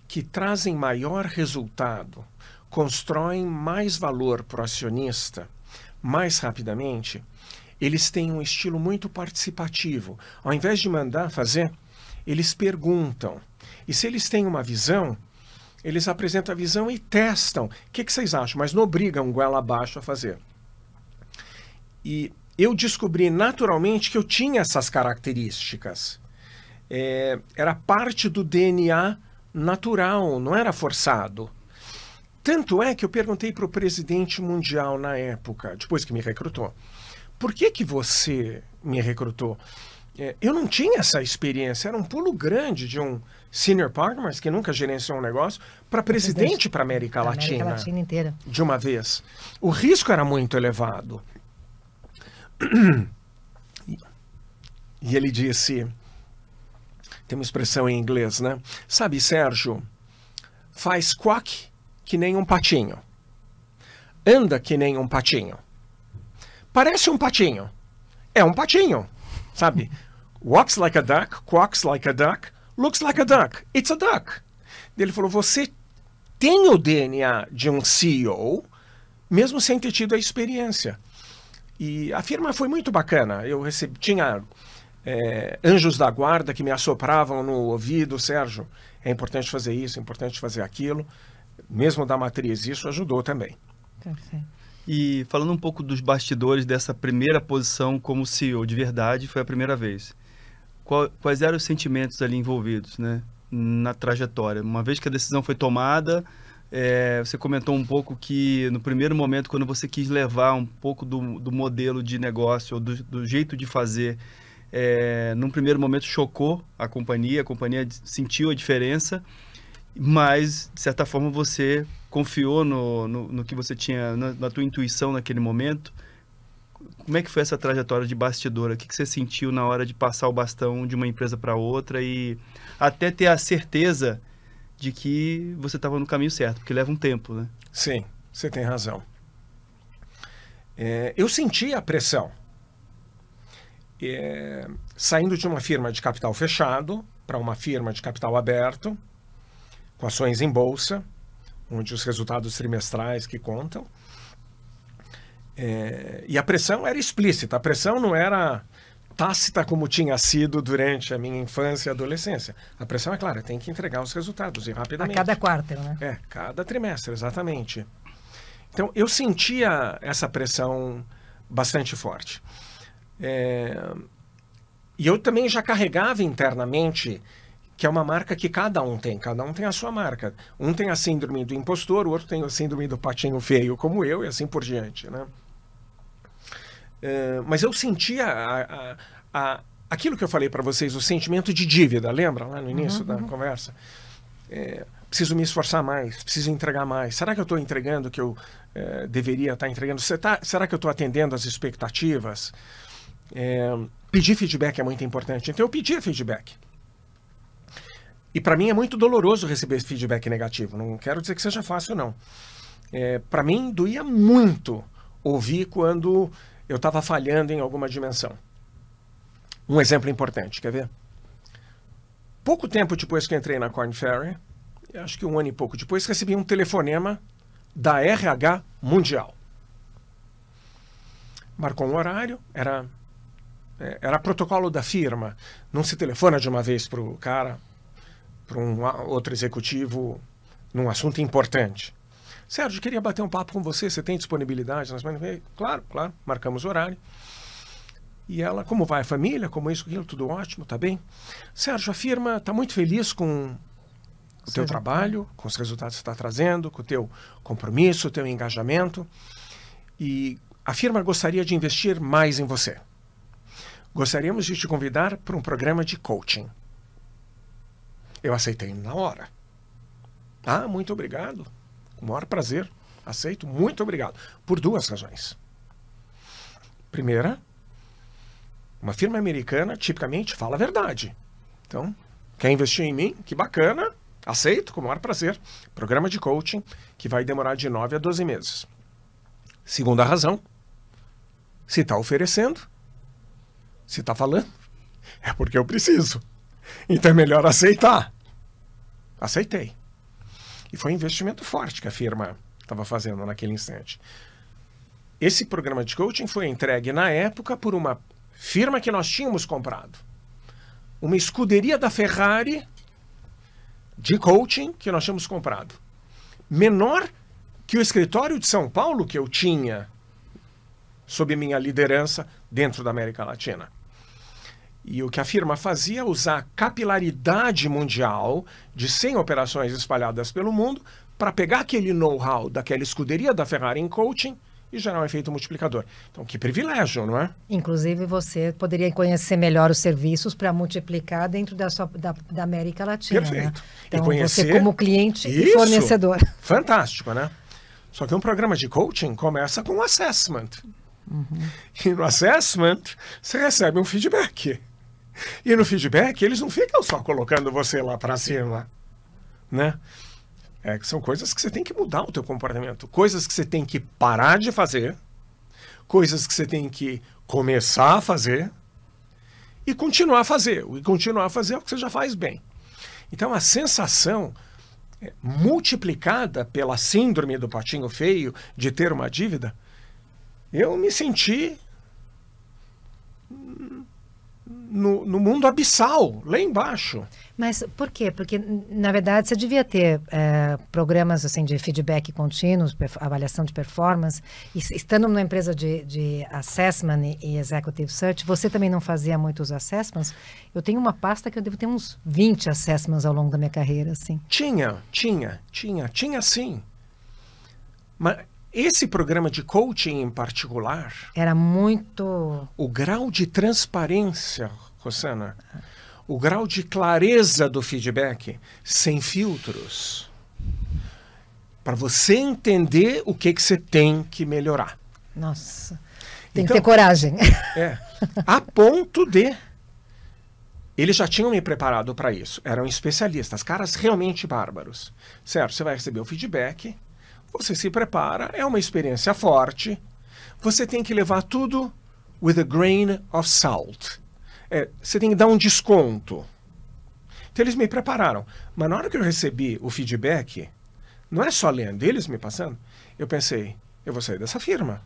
[SPEAKER 1] que trazem maior resultado, constroem mais valor para o acionista mais rapidamente, eles têm um estilo muito participativo. Ao invés de mandar fazer, eles perguntam. E se eles têm uma visão, eles apresentam a visão e testam. O que vocês acham? Mas não obrigam goela abaixo a fazer. E eu descobri naturalmente que eu tinha essas características. Era parte do DNA natural, não era forçado. Tanto é que eu perguntei para o presidente mundial na época, depois que me recrutou, por que você me recrutou? Eu não tinha essa experiência, era um pulo grande de um senior partner, mas que nunca gerenciou um negócio, para presidente para a América Latina.
[SPEAKER 4] América Latina inteira.
[SPEAKER 1] De uma vez. O risco era muito elevado. E ele disse, tem uma expressão em inglês, né? Sabe, Sérgio, faz quack que nem um patinho. Anda que nem um patinho. Parece um patinho. É um patinho, sabe? Walks like a duck, quacks like a duck, looks like a duck. It's a duck. Ele falou, você tem o DNA de um CEO, mesmo sem ter tido a experiência. E a firma foi muito bacana. Eu tinha anjos da guarda que me assopravam no ouvido, Sérgio, é importante fazer isso, é importante fazer aquilo. Mesmo da matriz, isso ajudou também.
[SPEAKER 4] Perfeito.
[SPEAKER 3] E falando um pouco dos bastidores dessa primeira posição como CEO de verdade, foi a primeira vez. Quais eram os sentimentos ali envolvidos, né, na trajetória? Uma vez que a decisão foi tomada, você comentou um pouco que no primeiro momento, quando você quis levar um pouco do modelo de negócio, ou do jeito de fazer, num primeiro momento chocou a companhia sentiu a diferença, mas, de certa forma, você confiou no que você tinha, na tua intuição naquele momento. Como é que foi essa trajetória de bastidor? O que você sentiu na hora de passar o bastão de uma empresa para outra e até ter a certeza de que você estava no caminho certo, porque leva um tempo, né?
[SPEAKER 1] Sim, você tem razão. Eu senti a pressão. Saindo de uma firma de capital fechado para uma firma de capital aberto, com ações em bolsa, onde os resultados trimestrais que contam. E a pressão era explícita, a pressão não era tácita como tinha sido durante a minha infância e adolescência. A pressão é clara, tem que entregar os resultados e rapidamente.
[SPEAKER 4] A cada quarto, né?
[SPEAKER 1] Cada trimestre, exatamente. Então, eu sentia essa pressão bastante forte. E eu também já carregava internamente que é uma marca que cada um tem a sua marca. Um tem a síndrome do impostor, o outro tem a síndrome do patinho feio, como eu, e assim por diante, né? Mas eu sentia aquilo que eu falei para vocês, o sentimento de dívida, lembra lá no início da conversa? Preciso me esforçar mais, preciso entregar mais. Será que eu estou entregando o que eu deveria estar entregando? Será que eu estou atendendo às expectativas? Pedir feedback é muito importante. Então eu pedi feedback. E para mim é muito doloroso receber feedback negativo. Não quero dizer que seja fácil, não. Para mim doía muito ouvir quando eu estava falhando em alguma dimensão. Um exemplo importante, quer ver? Pouco tempo depois que eu entrei na Korn Ferry, acho que 1 ano e pouco depois, recebi um telefonema da RH Mundial. Marcou um horário, era protocolo da firma. Não se telefona de uma vez para o cara, para um outro executivo, num assunto importante. Sérgio, queria bater um papo com você, você tem disponibilidade? Claro, marcamos o horário. E ela, como vai a família, como isso, aquilo, tudo ótimo, tá bem? Sérgio, a firma está muito feliz com o teu trabalho, com os resultados que você está trazendo, com o teu compromisso, o teu engajamento. E a firma gostaria de investir mais em você. Gostaríamos de te convidar para um programa de coaching. Eu aceitei na hora. Muito obrigado. Com o maior prazer. Aceito, muito obrigado. Por 2 razões. Primeira, uma firma americana tipicamente fala a verdade. Então, quer investir em mim? Que bacana. Aceito, com o maior prazer. Programa de coaching que vai demorar de 9 a 12 meses. Segunda razão, se está oferecendo, se está falando, é porque eu preciso. Então é melhor aceitar. Aceitei. E foi um investimento forte que a firma estava fazendo naquele instante. Esse programa de coaching foi entregue na época por uma firma que nós tínhamos comprado. Uma escuderia da Ferrari de coaching que nós tínhamos comprado. Menor que o escritório de São Paulo que eu tinha sob minha liderança dentro da América Latina. E o que a firma fazia é usar a capilaridade mundial de 100 operações espalhadas pelo mundo para pegar aquele know-how daquela escuderia da Ferrari em coaching e gerar um efeito multiplicador. Então, que privilégio, não é?
[SPEAKER 4] Inclusive, você poderia conhecer melhor os serviços para multiplicar dentro da América Latina.
[SPEAKER 1] Perfeito.
[SPEAKER 4] Né? Então,
[SPEAKER 1] e conhecer...
[SPEAKER 4] você como cliente e fornecedor.
[SPEAKER 1] Fantástico, né? Só que um programa de coaching começa com um assessment. E no assessment, você recebe um feedback. E no feedback, eles não ficam só colocando você lá para cima, né? São coisas que você tem que mudar o teu comportamento. Coisas que você tem que parar de fazer. Coisas que você tem que começar a fazer. E continuar a fazer. E continuar a fazer é o que você já faz bem. Então, a sensação multiplicada pela síndrome do patinho feio de ter uma dívida, eu me senti no mundo abissal, lá embaixo.
[SPEAKER 4] Mas por quê? Porque, na verdade, você devia ter programas assim, de feedback contínuo, avaliação de performance. E, estando numa empresa de assessment e executive search, você também não fazia muitos assessments? Eu tenho uma pasta que eu devo ter uns 20 assessments ao longo da minha carreira. Assim. Tinha
[SPEAKER 1] sim. Mas esse programa de coaching em particular...
[SPEAKER 4] Era muito...
[SPEAKER 1] O grau de transparência, Rosana... O grau de clareza do feedback, sem filtros, para você entender o que você tem que melhorar.
[SPEAKER 4] Nossa, tem que ter coragem.
[SPEAKER 1] A ponto de... Eles já tinham me preparado para isso, eram especialistas, caras realmente bárbaros. Certo, você vai receber o feedback, você se prepara, é uma experiência forte, você tem que levar tudo with a grain of salt. Você tem que dar um desconto. Então eles me prepararam. Mas na hora que eu recebi o feedback, não é só lendo, eles me passando, eu pensei, eu vou sair dessa firma.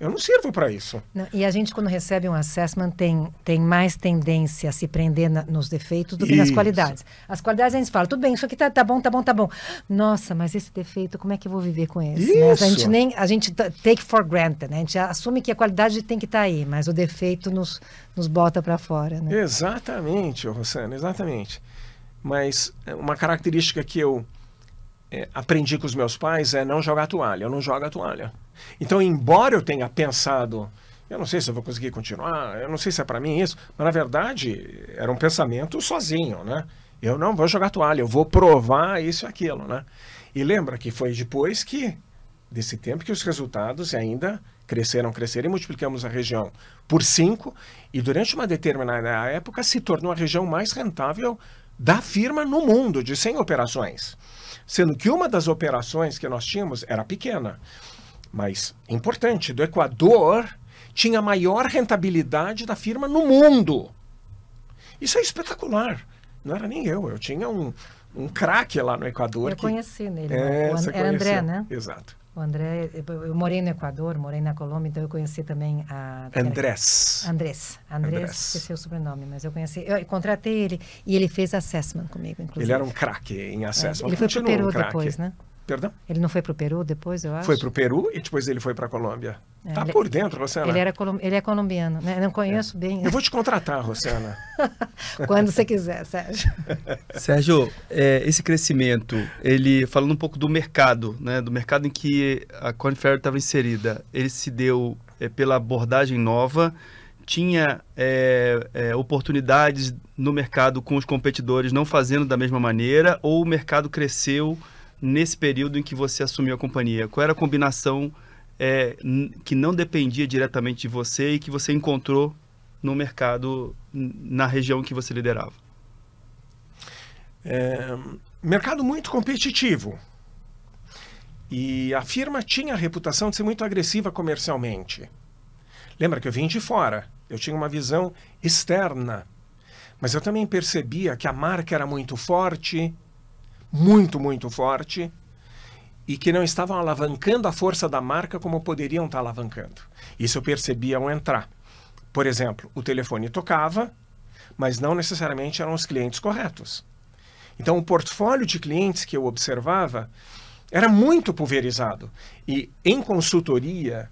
[SPEAKER 1] Eu não sirvo para isso.
[SPEAKER 4] Não, e a gente, quando recebe um assessment, tem mais tendência a se prender nos defeitos do que nas qualidades. As qualidades a gente fala, tudo bem, isso aqui tá bom. Nossa, mas esse defeito, como é que eu vou viver com esse? Né? A gente take for granted, né? A gente assume que a qualidade tem que estar aí, mas o defeito nos bota para fora. Né?
[SPEAKER 1] Exatamente, Rosana, exatamente. Mas uma característica que eu aprendi com os meus pais é não jogar toalha. Eu não jogo a toalha. Então, embora eu tenha pensado, eu não sei se eu vou conseguir continuar, eu não sei se é para mim isso, mas na verdade era um pensamento sozinho, né? Eu não vou jogar toalha, eu vou provar isso e aquilo, né? E lembra que foi depois desse tempo que os resultados ainda cresceram e multiplicamos a região por 5 e durante uma determinada época se tornou a região mais rentável da firma no mundo, de 100 operações. Sendo que uma das operações que nós tínhamos era pequena, mas importante, do Equador, tinha a maior rentabilidade da firma no mundo. Isso é espetacular. Não era nem eu tinha um craque lá no Equador.
[SPEAKER 4] Eu conheci nele, era André, né?
[SPEAKER 1] Exato.
[SPEAKER 4] O André, eu morei no Equador, morei na Colômbia, então eu conheci também a...
[SPEAKER 1] Andrés,
[SPEAKER 4] esqueci o sobrenome, mas eu conheci, eu contratei ele e ele fez assessment comigo, inclusive.
[SPEAKER 1] Ele era um craque em assessment.
[SPEAKER 4] Ele foi para o Peru depois, né?
[SPEAKER 1] Perdão?
[SPEAKER 4] Ele não foi para o Peru depois, eu acho?
[SPEAKER 1] Foi para o Peru e depois ele foi para a Colômbia. Tá por dentro, Rosana?
[SPEAKER 4] Ele é colombiano, né? Não conheço bem.
[SPEAKER 1] Eu vou te contratar, Rosana.
[SPEAKER 4] Quando você quiser, Sérgio.
[SPEAKER 3] Sérgio, esse crescimento, ele falando um pouco do mercado, né? Do mercado em que a Korn Ferry estava inserida, ele se deu pela abordagem nova, tinha oportunidades no mercado com os competidores não fazendo da mesma maneira, ou o mercado cresceu nesse período em que você assumiu a companhia? Qual era a combinação que não dependia diretamente de você e que você encontrou no mercado, na região que você liderava?
[SPEAKER 1] Mercado muito competitivo. E a firma tinha a reputação de ser muito agressiva comercialmente. Lembra que eu vim de fora, eu tinha uma visão externa. Mas eu também percebia que a marca era muito forte, muito forte, e que não estavam alavancando a força da marca como poderiam estar alavancando. Isso eu percebia ao entrar. Por exemplo, o telefone tocava, mas não necessariamente eram os clientes corretos. Então, o portfólio de clientes que eu observava era muito pulverizado. E em consultoria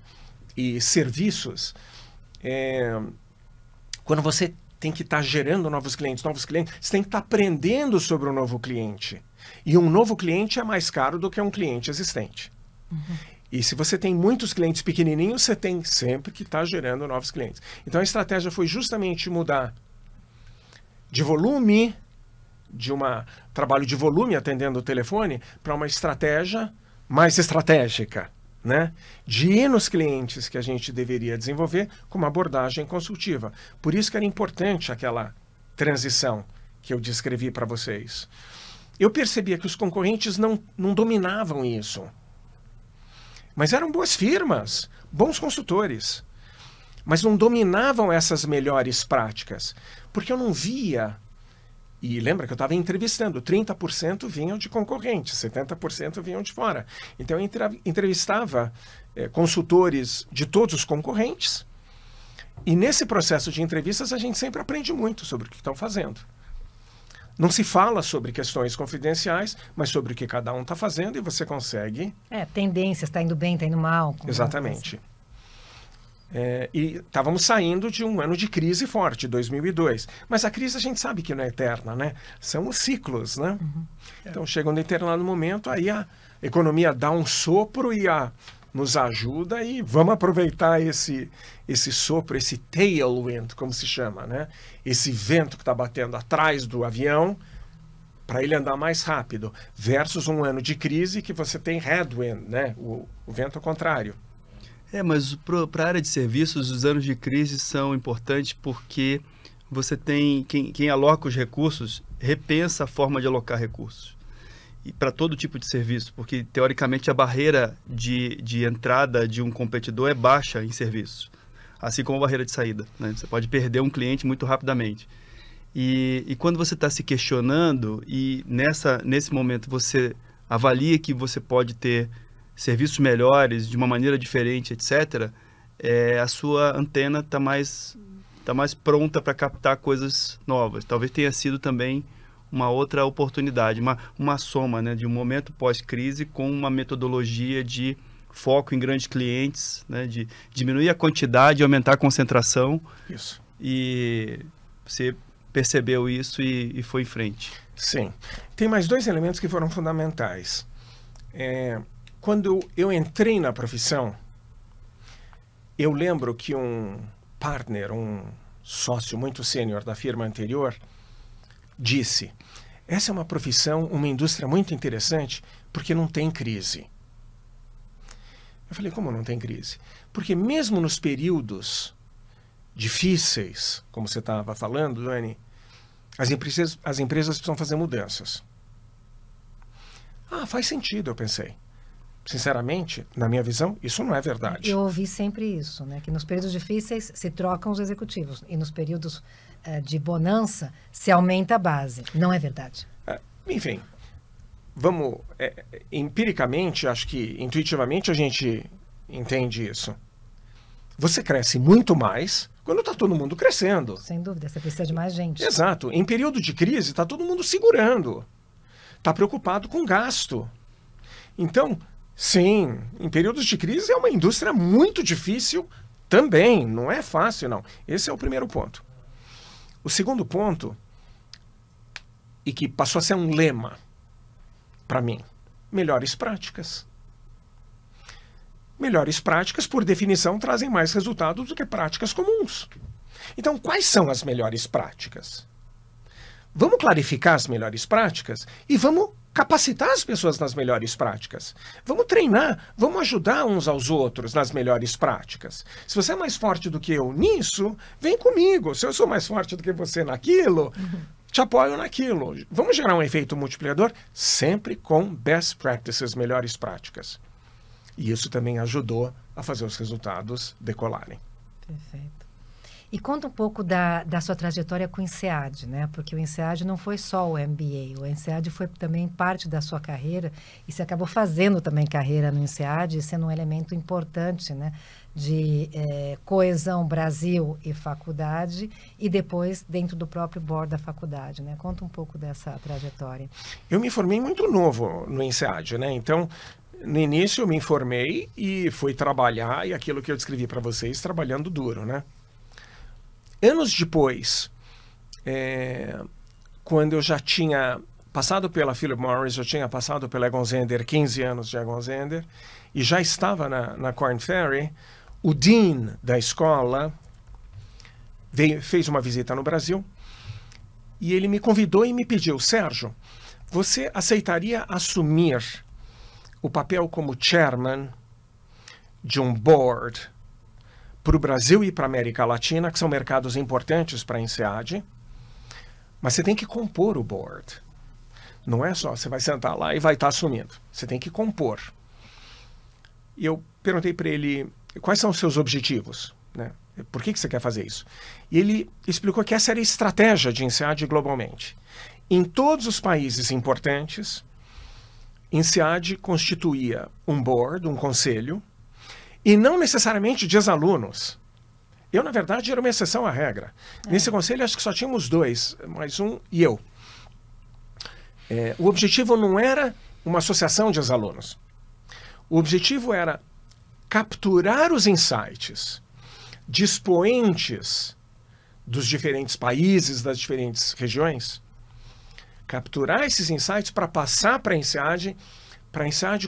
[SPEAKER 1] e serviços, quando você tem que estar gerando novos clientes, você tem que estar aprendendo sobre o novo cliente. E um novo cliente é mais caro do que um cliente existente. Uhum. E se você tem muitos clientes pequenininhos, você tem sempre que estar gerando novos clientes. Então a estratégia foi justamente mudar de volume, de um trabalho de volume atendendo o telefone, para uma estratégia mais estratégica, né? De ir nos clientes que a gente deveria desenvolver com uma abordagem consultiva. Por isso que era importante aquela transição que eu descrevi para vocês. Eu percebia que os concorrentes não dominavam isso. Mas eram boas firmas, bons consultores. Mas não dominavam essas melhores práticas. Porque eu não via... E lembra que eu estava entrevistando, 30% vinham de concorrentes, 70% vinham de fora. Então eu entrevistava consultores de todos os concorrentes. E nesse processo de entrevistas a gente sempre aprende muito sobre o que estão fazendo. Não se fala sobre questões confidenciais, mas sobre o que cada um está fazendo e você consegue...
[SPEAKER 4] tendências, está indo bem, está indo mal.
[SPEAKER 1] Exatamente. E estávamos saindo de um ano de crise forte, 2002. Mas a crise a gente sabe que não é eterna, né? São os ciclos, né? Uhum. Então chega um determinado momento, aí a economia dá um sopro e nos ajuda e vamos aproveitar esse sopro, esse tailwind, como se chama, né? Esse vento que está batendo atrás do avião para ele andar mais rápido, versus um ano de crise que você tem headwind, né? O vento ao contrário.
[SPEAKER 3] Mas para a área de serviços, os anos de crise são importantes porque você tem quem aloca os recursos, repensa a forma de alocar recursos. E para todo tipo de serviço, porque teoricamente a barreira de entrada de um competidor é baixa em serviço, assim como a barreira de saída, né? Você pode perder um cliente muito rapidamente. E quando você está se questionando e nesse momento você avalia que você pode ter serviços melhores, de uma maneira diferente, etc., a sua antena está mais pronta para captar coisas novas. Talvez tenha sido também uma outra oportunidade, uma soma, né, de um momento pós-crise com uma metodologia de foco em grandes clientes, né, de diminuir a quantidade e aumentar a concentração.
[SPEAKER 1] Isso.
[SPEAKER 3] E você percebeu isso e foi em frente.
[SPEAKER 1] Sim. Tem mais dois elementos que foram fundamentais. Quando eu entrei na profissão, eu lembro que um partner, um sócio muito sênior da firma anterior, disse: essa é uma profissão, uma indústria muito interessante, porque não tem crise. Eu falei, como não tem crise? Porque mesmo nos períodos difíceis, como você estava falando, Dani, as empresas precisam fazer mudanças. Faz sentido, eu pensei. Sinceramente, na minha visão, isso não é verdade.
[SPEAKER 4] Eu ouvi sempre isso, né? Que nos períodos difíceis se trocam os executivos e nos períodos de bonança se aumenta a base. Não é verdade.
[SPEAKER 1] Enfim, vamos... empiricamente, acho que intuitivamente a gente entende isso. Você cresce muito mais quando está todo mundo crescendo.
[SPEAKER 4] Sem dúvida, você precisa de mais gente.
[SPEAKER 1] Exato. Em período de crise, está todo mundo segurando. Está preocupado com gasto. Então... Sim, em períodos de crise é uma indústria muito difícil também, não é fácil não. Esse é o primeiro ponto. O segundo ponto, e que passou a ser um lema para mim, melhores práticas. Melhores práticas, por definição, trazem mais resultados do que práticas comuns. Então, quais são as melhores práticas? Vamos clarificar as melhores práticas e vamos capacitar as pessoas nas melhores práticas. Vamos treinar, vamos ajudar uns aos outros nas melhores práticas. Se você é mais forte do que eu nisso, vem comigo. Se eu sou mais forte do que você naquilo, te apoio naquilo. Vamos gerar um efeito multiplicador sempre com best practices, melhores práticas. E isso também ajudou a fazer os resultados decolarem.
[SPEAKER 4] Perfeito. E conta um pouco da sua trajetória com o INSEAD, né? Porque o INSEAD não foi só o MBA, o INSEAD foi também parte da sua carreira e você acabou fazendo também carreira no INSEAD, sendo um elemento importante, né? De coesão Brasil e faculdade e depois dentro do próprio board da faculdade, né? Conta um pouco dessa trajetória.
[SPEAKER 1] Eu me formei muito novo no INSEAD, né? Então, no início eu me informei e fui trabalhar e aquilo que eu descrevi para vocês, trabalhando duro, né? Anos depois, quando eu já tinha passado pela Philip Morris, eu tinha passado pela Egon Zehnder, 15 anos de Egon Zehnder, e já estava na Korn Ferry. O dean da escola fez uma visita no Brasil e ele me convidou e me pediu: Sérgio, você aceitaria assumir o papel como chairman de um board para o Brasil e para a América Latina, que são mercados importantes para a INSEAD, mas você tem que compor o board. Não é só você vai sentar lá e vai estar assumindo. Você tem que compor. E eu perguntei para ele: quais são os seus objetivos? Né? Por que você quer fazer isso? E ele explicou que essa era a estratégia de INSEAD globalmente. Em todos os países importantes, INSEAD constituía um board, um conselho, e não necessariamente de ex-alunos. Eu, na verdade, era uma exceção à regra. Nesse conselho, acho que só tínhamos 2, mais um e eu. O objetivo não era uma associação de ex-alunos. O objetivo era capturar os insights de expoentes dos diferentes países, das diferentes regiões, capturar esses insights para passar para a INSEAD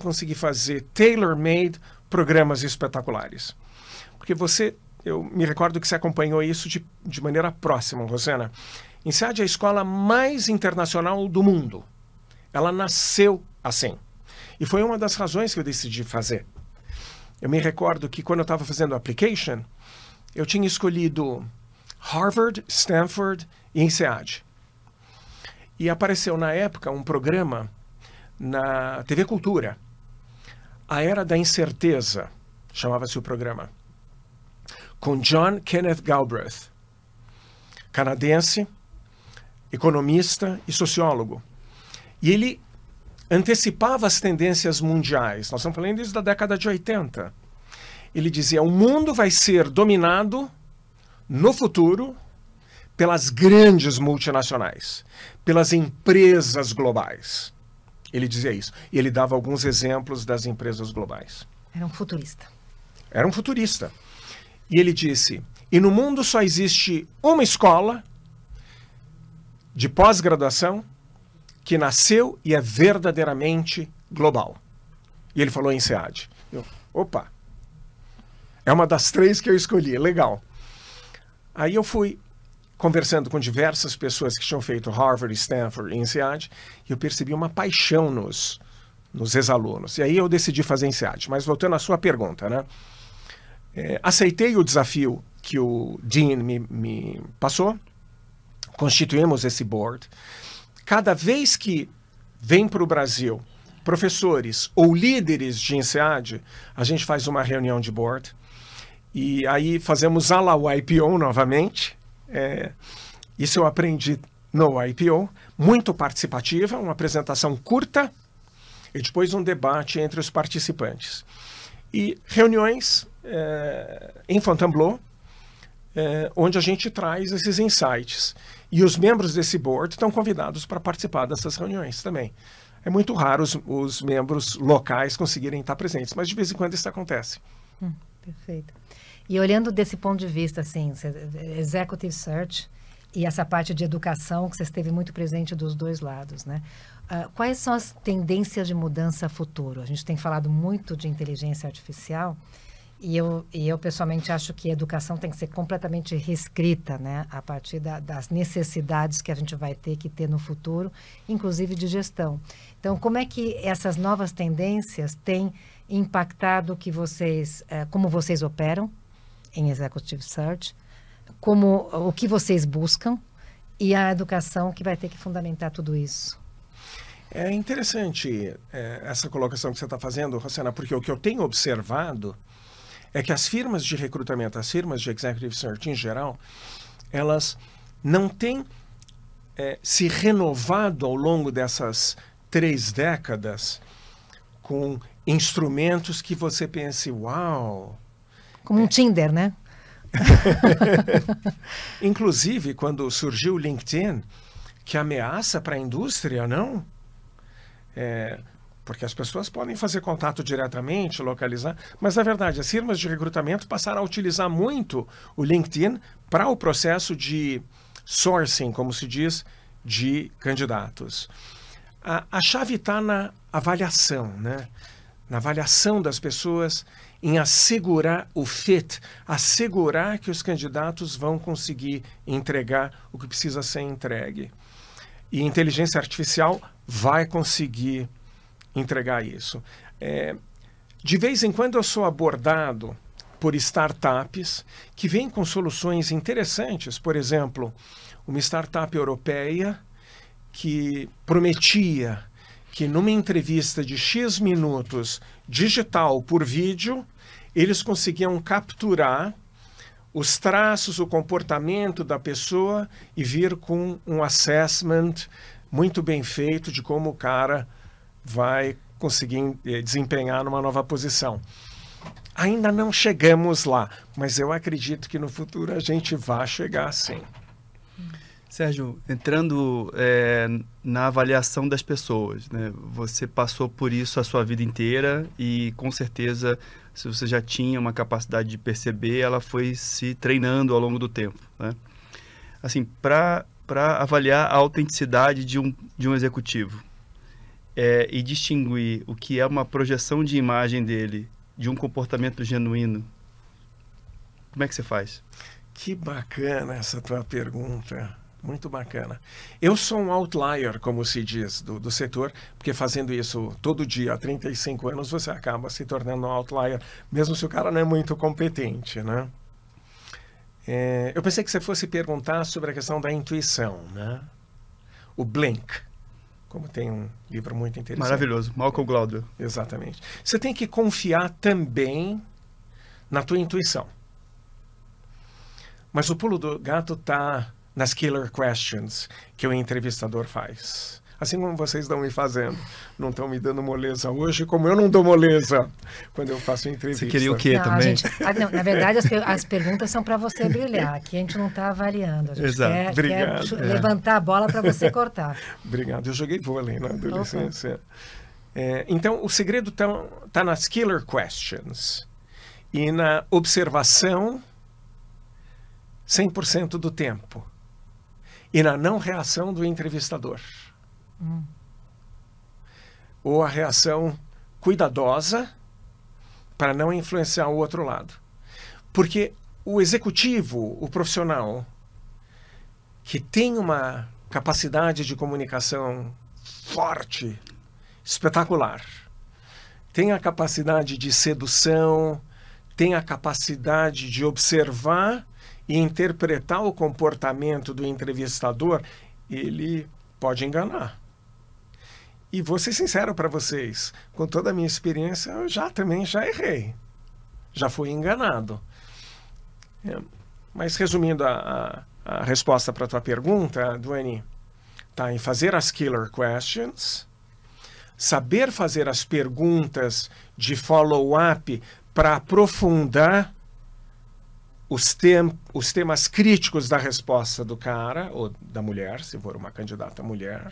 [SPEAKER 1] conseguir fazer tailor-made programas espetaculares. Porque eu me recordo que você acompanhou isso de maneira próxima, Rosana. INSEAD é a escola mais internacional do mundo. Ela nasceu assim. E foi uma das razões que eu decidi fazer. Eu me recordo que quando eu estava fazendo o application, eu tinha escolhido Harvard, Stanford e INSEAD. E apareceu na época um programa na TV Cultura, A Era da Incerteza, chamava-se o programa, com John Kenneth Galbraith, canadense, economista e sociólogo. E ele antecipava as tendências mundiais. Nós estamos falando desde a década de 80. Ele dizia: o mundo vai ser dominado no futuro pelas grandes multinacionais, pelas empresas globais. Ele dizia isso. E ele dava alguns exemplos das empresas globais.
[SPEAKER 4] Era um futurista.
[SPEAKER 1] Era um futurista. E ele disse: e no mundo só existe uma escola de pós-graduação que nasceu e é verdadeiramente global. E ele falou em INSEAD. Opa! É uma das 3 que eu escolhi, legal. Aí eu fui conversando com diversas pessoas que tinham feito Harvard, Stanford e INSEAD, e eu percebi uma paixão nos ex-alunos. E aí eu decidi fazer INSEAD. Mas voltando à sua pergunta, né? Aceitei o desafio que o Dean me passou, constituímos esse board. Cada vez que vem para o Brasil professores ou líderes de INSEAD, a gente faz uma reunião de board e aí fazemos a la YPO novamente. Isso eu aprendi no YPO, muito participativa, uma apresentação curta e depois um debate entre os participantes. E reuniões em Fontainebleau, onde a gente traz esses insights. E os membros desse board estão convidados para participar dessas reuniões também. É muito raro os membros locais conseguirem estar presentes, mas de vez em quando isso acontece.
[SPEAKER 4] Perfeito. E olhando desse ponto de vista, assim, Executive Search e essa parte de educação que você esteve muito presente dos 2 lados, né? Quais são as tendências de mudança futuro? A gente tem falado muito de inteligência artificial. E eu pessoalmente acho que a educação tem que ser completamente reescrita, né, a partir das necessidades que a gente vai ter que ter no futuro, inclusive de gestão. Então, como é que essas novas tendências têm impactado como vocês operam em Executive Search, o que vocês buscam e a educação que vai ter que fundamentar tudo isso?
[SPEAKER 1] É interessante essa colocação que você está fazendo, Rosana, porque o que eu tenho observado é que as firmas de recrutamento, as firmas de Executive Search em geral, elas não têm se renovado ao longo dessas 3 décadas com instrumentos que você pense, uau!
[SPEAKER 4] Como um Tinder, né?
[SPEAKER 1] Inclusive, quando surgiu o LinkedIn, que ameaça para a indústria, não? Porque as pessoas podem fazer contato diretamente, localizar, mas na verdade as firmas de recrutamento passaram a utilizar muito o LinkedIn para o processo de sourcing, como se diz, de candidatos. A chave está na avaliação, né? Na avaliação das pessoas, em assegurar o fit, assegurar que os candidatos vão conseguir entregar o que precisa ser entregue. E a inteligência artificial vai conseguir entregar isso. De vez em quando eu sou abordado por startups que vêm com soluções interessantes. Por exemplo, uma startup europeia que prometia que numa entrevista de X minutos digital por vídeo, eles conseguiam capturar os traços, o comportamento da pessoa e vir com um assessment muito bem feito de como o cara vai conseguir desempenhar numa nova posição. Ainda não chegamos lá, mas eu acredito que no futuro a gente vai chegar sim.
[SPEAKER 3] Sérgio, entrando na avaliação das pessoas, né? Você passou por isso a sua vida inteira e com certeza, se você já tinha uma capacidade de perceber, ela foi se treinando ao longo do tempo, né? Assim, para avaliar a autenticidade de um executivo e distinguir o que é uma projeção de imagem dele de um comportamento genuíno, como é que você faz?
[SPEAKER 1] Que bacana essa tua pergunta. Muito bacana. Eu sou um outlier, como se diz, do setor, porque fazendo isso todo dia há 35 anos, você acaba se tornando um outlier, mesmo se o cara não é muito competente, né? Eu pensei que você fosse perguntar sobre a questão da intuição, né? O Blink, como tem um livro muito interessante.
[SPEAKER 3] Maravilhoso, Malcolm Gladwell.
[SPEAKER 1] Exatamente. Você tem que confiar também na tua intuição. Mas o pulo do gato está nas killer questions que o entrevistador faz. Assim como vocês estão me fazendo. Não estão me dando moleza hoje, como eu não dou moleza quando eu faço entrevista.
[SPEAKER 3] Você queria o quê também?
[SPEAKER 4] Não, na verdade, as perguntas são para você brilhar. Aqui a gente não está avaliando. A gente quer levantar a bola para você cortar.
[SPEAKER 1] Obrigado. Eu joguei vôlei na adolescência. Então, o segredo está nas killer questions e na observação 100% do tempo. E na não reação do entrevistador. Ou a reação cuidadosa para não influenciar o outro lado. Porque o executivo, o profissional, que tem uma capacidade de comunicação forte, espetacular, tem a capacidade de sedução, tem a capacidade de observar e interpretar o comportamento do entrevistador, ele pode enganar. E vou ser sincero para vocês, com toda a minha experiência, eu também já errei. Já fui enganado. Mas resumindo a resposta para a tua pergunta, Duane, está em fazer as killer questions, saber fazer as perguntas de follow-up para aprofundar os temas críticos da resposta do cara, ou da mulher, se for uma candidata mulher,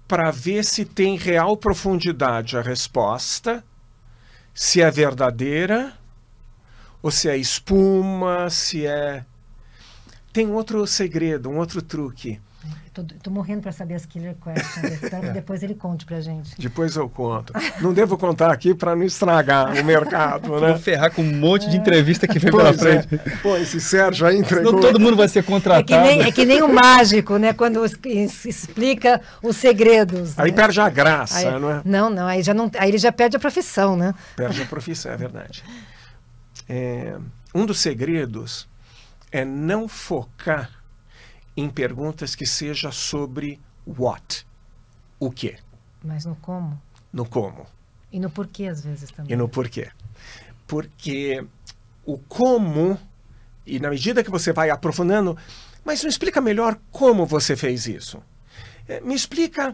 [SPEAKER 1] para ver se tem real profundidade a resposta, se é verdadeira, ou se é espuma, se é... Tem um outro segredo, um outro truque.
[SPEAKER 4] Tô morrendo para saber as killer questions. Espero que depois ele conte pra gente.
[SPEAKER 1] Depois eu conto. Não devo contar aqui para não estragar o mercado, né?
[SPEAKER 3] Vou ferrar com um monte de entrevista que vem pela frente.
[SPEAKER 1] Pô, esse Sérgio aí entregou.
[SPEAKER 3] Senão todo mundo vai ser contratado.
[SPEAKER 4] É que nem o mágico, né? Quando explica os segredos.
[SPEAKER 1] Aí, né? Perde a graça,
[SPEAKER 4] aí,
[SPEAKER 1] não é?
[SPEAKER 4] Não, aí ele já perde a profissão, né?
[SPEAKER 1] Perde a profissão, é verdade. Um dos segredos é não focar em perguntas que seja sobre what, o quê.
[SPEAKER 4] Mas no como?
[SPEAKER 1] No como.
[SPEAKER 4] E no porquê, às vezes, também.
[SPEAKER 1] E no porquê. Porque o como, e na medida que você vai aprofundando, mas me explica melhor como você fez isso. Me explica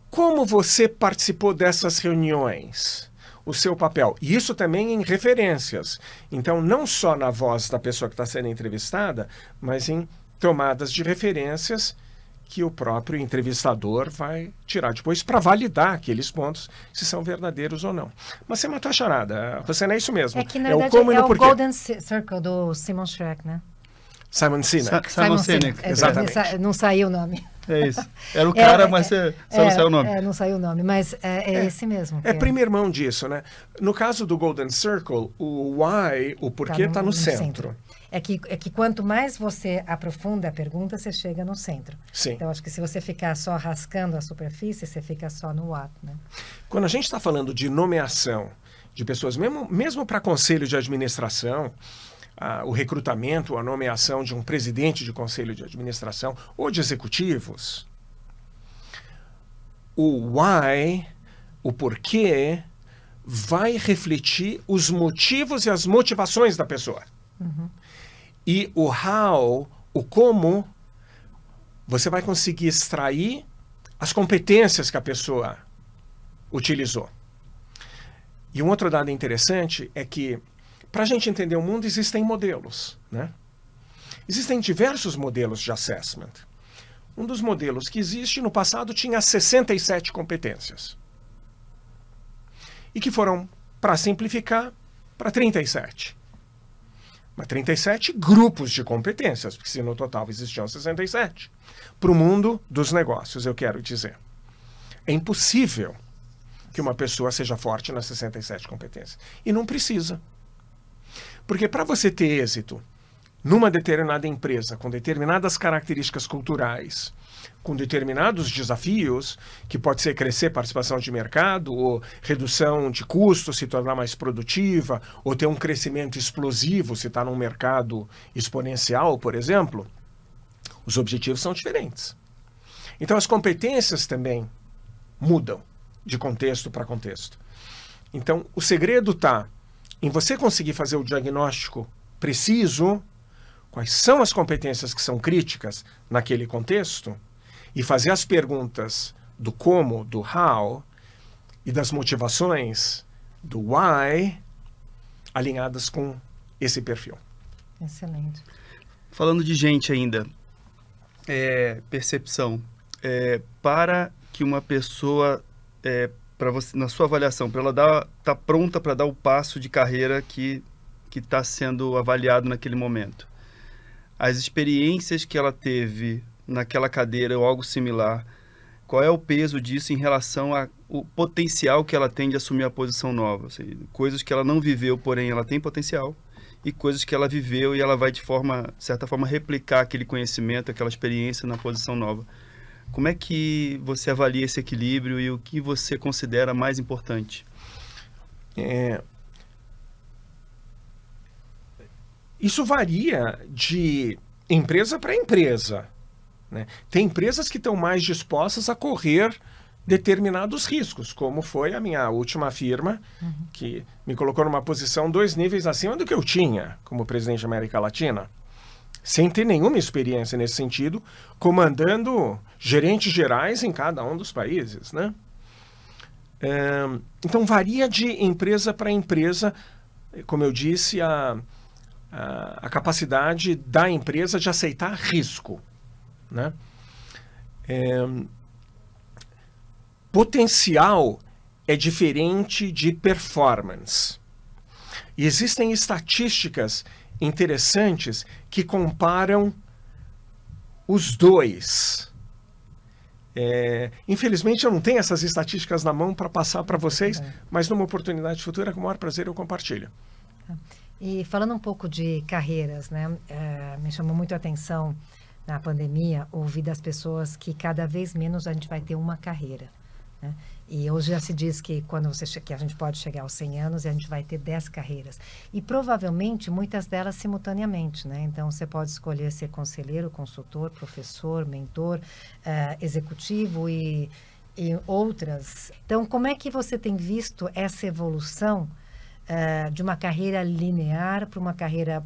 [SPEAKER 1] como você participou dessas reuniões, o seu papel. E isso também em referências. Então, não só na voz da pessoa que está sendo entrevistada, mas em tomadas de referências que o próprio entrevistador vai tirar depois para validar aqueles pontos, se são verdadeiros ou não. Mas você matou a charada. Você não é isso mesmo.
[SPEAKER 4] É que, na verdade, é o Golden Circle do Simon Sinek, né?
[SPEAKER 1] Simon Sinek.
[SPEAKER 3] Simon Sinek,
[SPEAKER 1] exatamente.
[SPEAKER 4] Não saiu o nome.
[SPEAKER 3] É isso. Era o cara, mas só não saiu o nome.
[SPEAKER 4] Não saiu o nome, mas é esse mesmo.
[SPEAKER 1] É prima irmão disso, né? No caso do Golden Circle, o why, o porquê, está no centro.
[SPEAKER 4] É que quanto mais você aprofunda a pergunta, você chega no centro.
[SPEAKER 1] Sim.
[SPEAKER 4] Então, acho que se você ficar só rascando a superfície, você fica só no what, né?
[SPEAKER 1] Quando a gente está falando de nomeação de pessoas, mesmo para conselho de administração, o recrutamento, a nomeação de um presidente de conselho de administração ou de executivos, o why, o porquê, vai refletir os motivos e as motivações da pessoa.
[SPEAKER 4] Uhum.
[SPEAKER 1] E o how, o como, você vai conseguir extrair as competências que a pessoa utilizou. E um outro dado interessante é que, para a gente entender o mundo, existem modelos, né? Existem diversos modelos de assessment. Um dos modelos que existe no passado tinha 67 competências. E que foram, para simplificar, para 37. Mas 37 grupos de competências, porque se no total existiam 67. Para o mundo dos negócios, eu quero dizer. É impossível que uma pessoa seja forte nas 67 competências. E não precisa. Porque para você ter êxito numa determinada empresa, com determinadas características culturais, com determinados desafios, que pode ser crescer participação de mercado, ou redução de custos, se tornar mais produtiva, ou ter um crescimento explosivo, se está num mercado exponencial, por exemplo, os objetivos são diferentes. Então as competências também mudam de contexto para contexto. Então o segredo está em você conseguir fazer o diagnóstico preciso, quais são as competências que são críticas naquele contexto, e fazer as perguntas do como, do how, e das motivações, do why, alinhadas com esse perfil.
[SPEAKER 4] Excelente.
[SPEAKER 3] Falando de gente ainda, percepção. Para que uma pessoa, para você, na sua avaliação, para ela tá pronta para dar o passo de carreira que está sendo avaliado naquele momento, as experiências que ela teve naquela cadeira ou algo similar, qual é o peso disso em relação ao potencial que ela tem de assumir a posição nova? Ou seja, coisas que ela não viveu, porém ela tem potencial, e coisas que ela viveu e ela vai, de certa forma, replicar aquele conhecimento, aquela experiência na posição nova. Como é que você avalia esse equilíbrio e o que você considera mais importante?
[SPEAKER 1] Isso varia de empresa para empresa, né? Tem empresas que estão mais dispostas a correr determinados riscos, como foi a minha última firma, que me colocou numa posição 2 níveis acima do que eu tinha como presidente da América Latina, sem ter nenhuma experiência nesse sentido, comandando gerentes gerais em cada um dos países, né? Então varia de empresa para empresa, como eu disse, a capacidade da empresa de aceitar risco, né? Potencial é diferente de performance. E existem estatísticas interessantes que comparam os dois. Infelizmente eu não tenho essas estatísticas na mão para passar para vocês, mas numa oportunidade futura, com o maior prazer, eu compartilho.
[SPEAKER 4] E falando um pouco de carreiras, né? Me chamou muito a atenção na pandemia ouvir das pessoas que cada vez menos a gente vai ter uma carreira, né? E hoje já se diz que que a gente pode chegar aos 100 anos e a gente vai ter 10 carreiras. E provavelmente muitas delas simultaneamente, né? Então você pode escolher ser conselheiro, consultor, professor, mentor, executivo e outras. Então como é que você tem visto essa evolução de uma carreira linear para uma carreira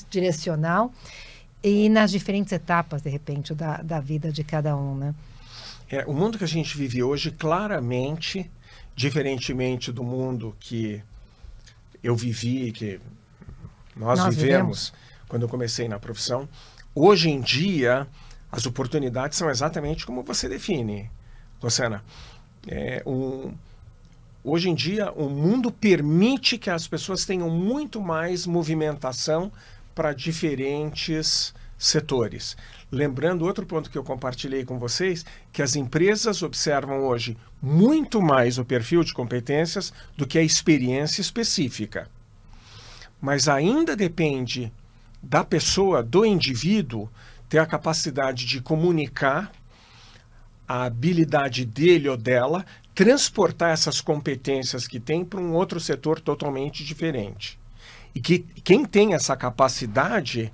[SPEAKER 4] direcional e nas diferentes etapas, de repente, da vida de cada um, né?
[SPEAKER 1] O mundo que a gente vive hoje, claramente, diferentemente do mundo que eu vivi, que nós vivemos quando eu comecei na profissão, hoje em dia, as oportunidades são exatamente como você define, Rosana. Hoje em dia, o mundo permite que as pessoas tenham muito mais movimentação para diferentes setores. Lembrando outro ponto que eu compartilhei com vocês, que as empresas observam hoje muito mais o perfil de competências do que a experiência específica. Mas ainda depende da pessoa, do indivíduo, ter a capacidade de comunicar a habilidade dele ou dela, transportar essas competências que tem para um outro setor totalmente diferente. E que quem tem essa capacidade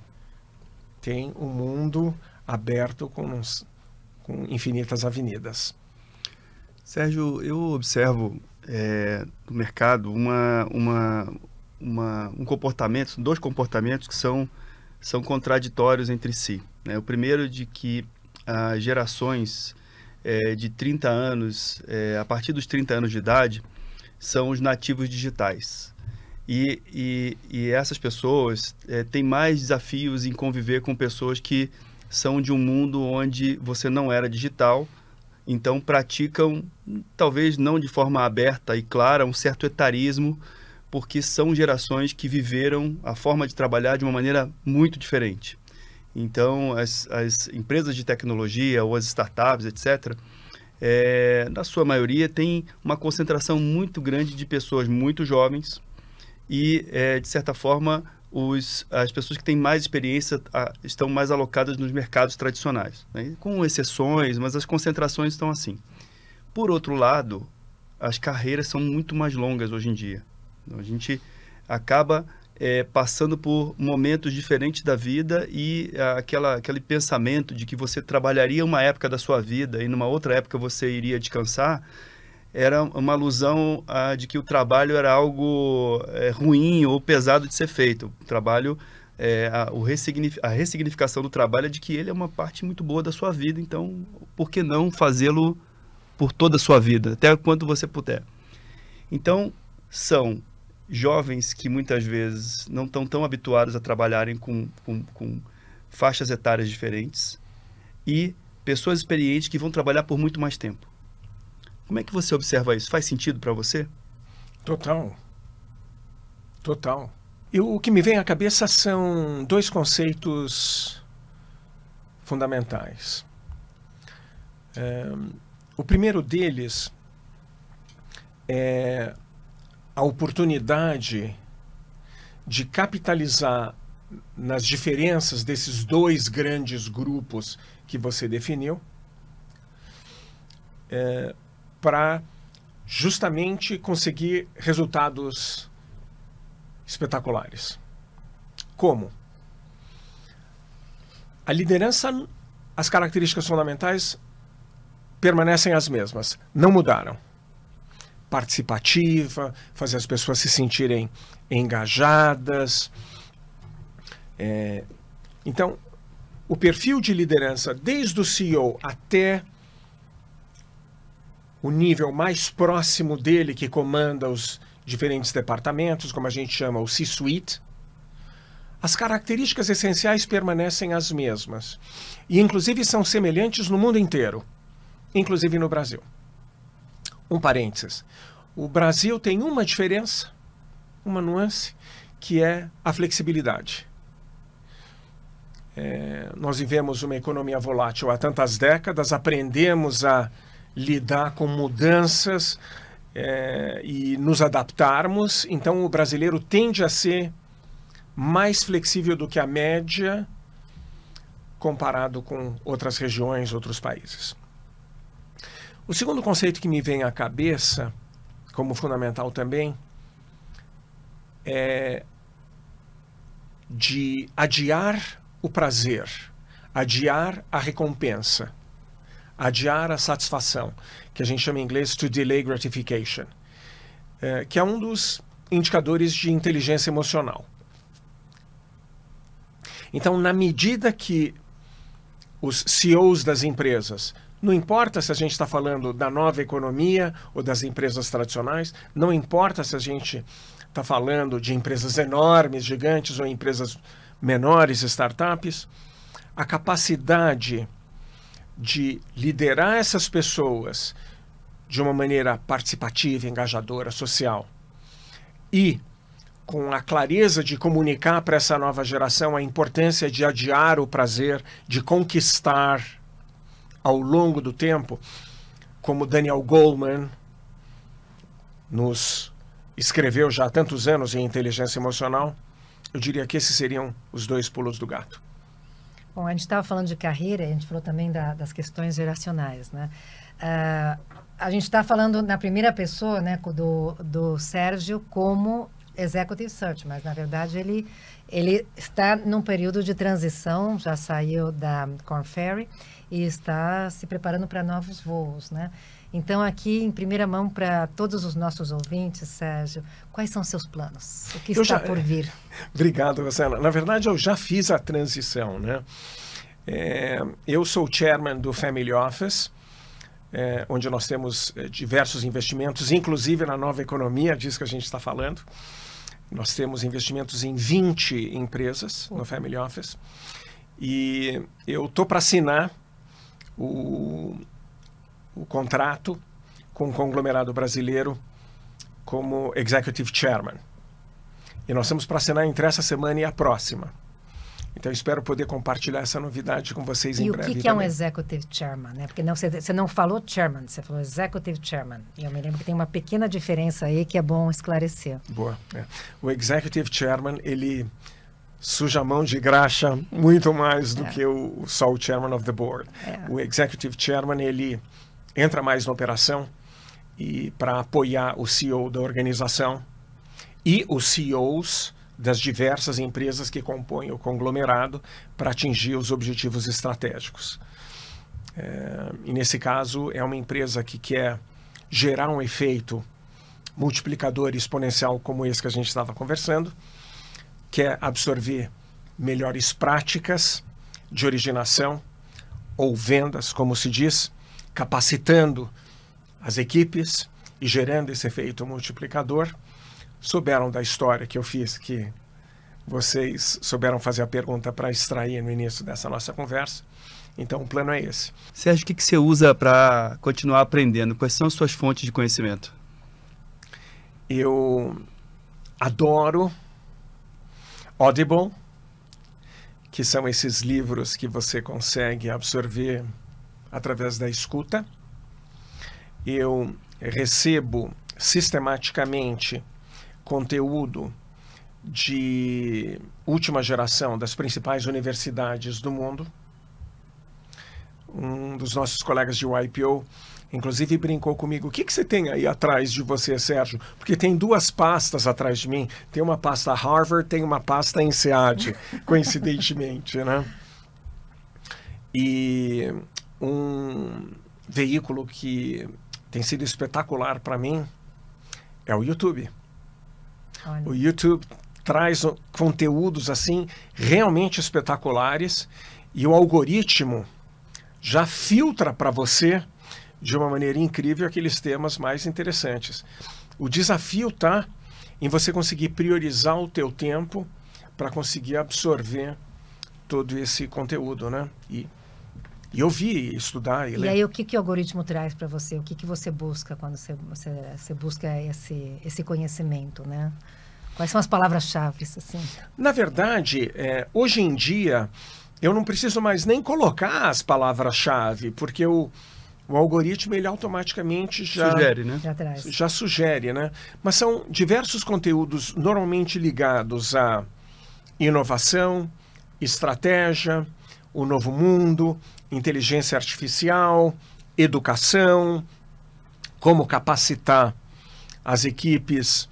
[SPEAKER 1] tem um mundo aberto com infinitas avenidas.
[SPEAKER 3] Sérgio, eu observo no mercado um comportamento, dois comportamentos que são contraditórios entre si, né? O primeiro de que as gerações de 30 anos, a partir dos 30 anos de idade, são os nativos digitais. E essas pessoas têm mais desafios em conviver com pessoas que são de um mundo onde você não era digital, então praticam, talvez não de forma aberta e clara, um certo etarismo, porque são gerações que viveram a forma de trabalhar de uma maneira muito diferente. Então, as empresas de tecnologia ou as startups, etc., na sua maioria, tem uma concentração muito grande de pessoas muito jovens e, de certa forma, as pessoas que têm mais experiência estão mais alocadas nos mercados tradicionais, né? Com exceções, mas as concentrações estão assim. Por outro lado, as carreiras são muito mais longas hoje em dia. A gente acaba passando por momentos diferentes da vida e aquele pensamento de que você trabalharia uma época da sua vida e numa outra época você iria descansar, era uma alusão de que o trabalho era algo ruim ou pesado de ser feito. O trabalho, a ressignificação do trabalho é de que ele é uma parte muito boa da sua vida, então por que não fazê-lo por toda a sua vida, até quanto você puder. Então, são jovens que muitas vezes não estão tão habituados a trabalharem com faixas etárias diferentes e pessoas experientes que vão trabalhar por muito mais tempo. Como é que você observa isso? Faz sentido para você?
[SPEAKER 1] Total. Total. O que me vem à cabeça são dois conceitos fundamentais. O primeiro deles é a oportunidade de capitalizar nas diferenças desses dois grandes grupos que você definiu, para justamente conseguir resultados espetaculares. Como? A liderança, as características fundamentais permanecem as mesmas, não mudaram. Participativa, fazer as pessoas se sentirem engajadas. Então, o perfil de liderança, desde o CEO até o nível mais próximo dele, que comanda os diferentes departamentos, como a gente chama o C-Suite, as características essenciais permanecem as mesmas. E, inclusive, são semelhantes no mundo inteiro, inclusive no Brasil. Um parênteses. O Brasil tem uma diferença, uma nuance, que é a flexibilidade. Nós vivemos uma economia volátil há tantas décadas, aprendemos a lidar com mudanças e nos adaptarmos. Então, o brasileiro tende a ser mais flexível do que a média comparado com outras regiões, outros países. O segundo conceito que me vem à cabeça, como fundamental também, é de adiar o prazer, adiar a recompensa, adiar a satisfação, que a gente chama em inglês to delay gratification, que é um dos indicadores de inteligência emocional. Então, na medida que os CEOs das empresas, não importa se a gente está falando da nova economia ou das empresas tradicionais, não importa se a gente está falando de empresas enormes, gigantes ou empresas menores, startups, a capacidade de liderar essas pessoas de uma maneira participativa, engajadora, social e com a clareza de comunicar para essa nova geração a importância de adiar o prazer, de conquistar ao longo do tempo, como Daniel Goleman nos escreveu já há tantos anos em Inteligência Emocional, eu diria que esses seriam os 2 pulos do gato.
[SPEAKER 4] Bom, a gente estava falando de carreira, a gente falou também das questões geracionais, né? A gente está falando na primeira pessoa, né, do Sérgio como Executive Search, mas na verdade ele está num período de transição, já saiu da Korn Ferry e está se preparando para novos voos, né? Então, aqui, em primeira mão, para todos os nossos ouvintes, Sérgio, quais são seus planos? O que está por vir?
[SPEAKER 1] Obrigado, Rosana. Na verdade, eu já fiz a transição, né? Eu sou o chairman do Family Office, onde nós temos diversos investimentos, inclusive na nova economia, disso que a gente está falando. Nós temos investimentos em 20 empresas no Family Office. E eu estou para assinar o contrato com um conglomerado brasileiro como Executive Chairman. E nós estamos para assinar entre essa semana e a próxima. Então, eu espero poder compartilhar essa novidade com vocês em breve.
[SPEAKER 4] E o que é um Executive Chairman? Né? Porque você não falou Chairman, você falou Executive Chairman. E eu me lembro que tem uma pequena diferença aí que é bom esclarecer.
[SPEAKER 1] Boa. O Executive Chairman, ele suja a mão de graxa muito mais do que só o Chairman of the Board. O Executive Chairman, ele entra mais na operação e para apoiar o CEO da organização e os CEOs das diversas empresas que compõem o conglomerado para atingir os objetivos estratégicos. E nesse caso, é uma empresa que quer gerar um efeito multiplicador exponencial como esse que a gente estava conversando, quer absorver melhores práticas de originação ou vendas, como se diz, capacitando as equipes e gerando esse efeito multiplicador. Souberam da história que eu fiz, que vocês souberam fazer a pergunta para extrair no início dessa nossa conversa. Então, o plano é esse.
[SPEAKER 3] Sérgio, o que você usa para continuar aprendendo? Quais são as suas fontes de conhecimento?
[SPEAKER 1] Eu adoro Audible, que são esses livros que você consegue absorver através da escuta. Eu recebo sistematicamente conteúdo de última geração das principais universidades do mundo. Um dos nossos colegas de YPO, inclusive, brincou comigo: o que você tem aí atrás de você, Sérgio? Porque tem 2 pastas atrás de mim. Tem uma pasta Harvard, tem uma pasta INSEAD, coincidentemente, né? E um veículo que tem sido espetacular para mim é o YouTube. Olha. O YouTube traz conteúdos assim realmente espetaculares e o algoritmo já filtra para você de uma maneira incrível aqueles temas mais interessantes. O desafio está em você conseguir priorizar o teu tempo para conseguir absorver todo esse conteúdo, né? E ouvir, estudar e ler.
[SPEAKER 4] E aí, o que o algoritmo traz para você? O que você busca quando você busca esse conhecimento, né? Quais são as palavras-chave, assim?
[SPEAKER 1] Na verdade, hoje em dia, eu não preciso mais nem colocar as palavras-chave, porque o algoritmo, ele automaticamente
[SPEAKER 3] sugere, né?
[SPEAKER 1] Já sugere, né? Mas são diversos conteúdos normalmente ligados a inovação, estratégia, o novo mundo, inteligência artificial, educação, como capacitar as equipes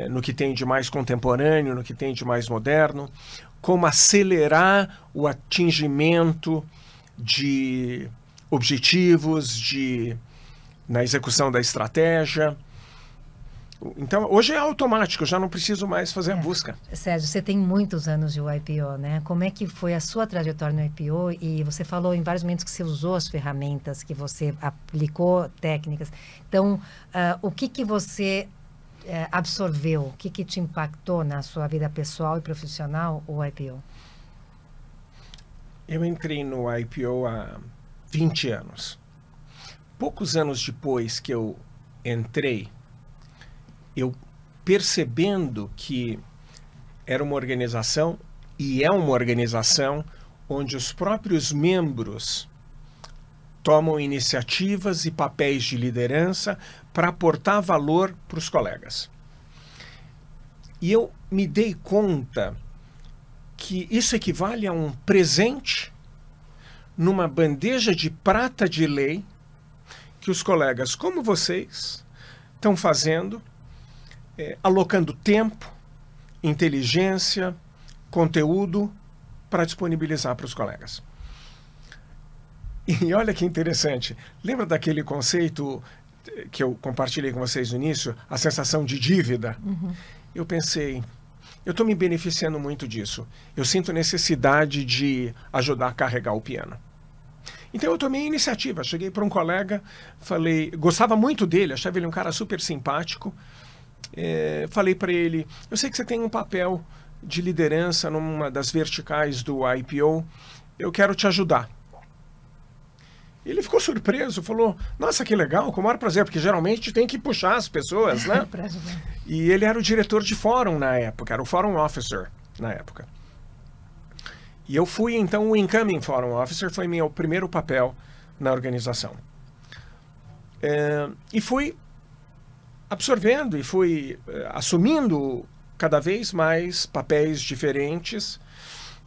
[SPEAKER 1] no que tem de mais contemporâneo, no que tem de mais moderno, como acelerar o atingimento de objetivos na execução da estratégia. Então, hoje é automático, eu já não preciso mais fazer a busca.
[SPEAKER 4] Sérgio, você tem muitos anos de YPO, né? Como é que foi a sua trajetória no YPO? E você falou em vários momentos que você usou as ferramentas, que você aplicou técnicas. Então, o que você absorveu? O que te impactou na sua vida pessoal e profissional, o YPO?
[SPEAKER 1] Eu entrei no YPO há 20 anos. Poucos anos depois que eu entrei, eu percebendo que era uma organização, e é uma organização, onde os próprios membros tomam iniciativas e papéis de liderança para aportar valor para os colegas. E eu me dei conta que isso equivale a um presente numa bandeja de prata de lei que os colegas como vocês estão fazendo, alocando tempo, inteligência, conteúdo para disponibilizar para os colegas. E olha que interessante, lembra daquele conceito que eu compartilhei com vocês no início, a sensação de dívida? Uhum. Eu pensei, eu estou me beneficiando muito disso. Eu sinto necessidade de ajudar a carregar o piano. Então eu tomei a iniciativa, cheguei para um colega, falei, gostava muito dele, achava ele um cara super simpático. Falei para ele, eu sei que você tem um papel de liderança numa das verticais do IPO, eu quero te ajudar. Ele ficou surpreso, falou, nossa, que legal, com o maior prazer, porque geralmente tem que puxar as pessoas, né? E ele era o diretor de fórum na época, era o Forum Officer na época. E eu fui, então, o Incoming Forum Officer, foi meu primeiro papel na organização. E fui absorvendo e fui assumindo cada vez mais papéis diferentes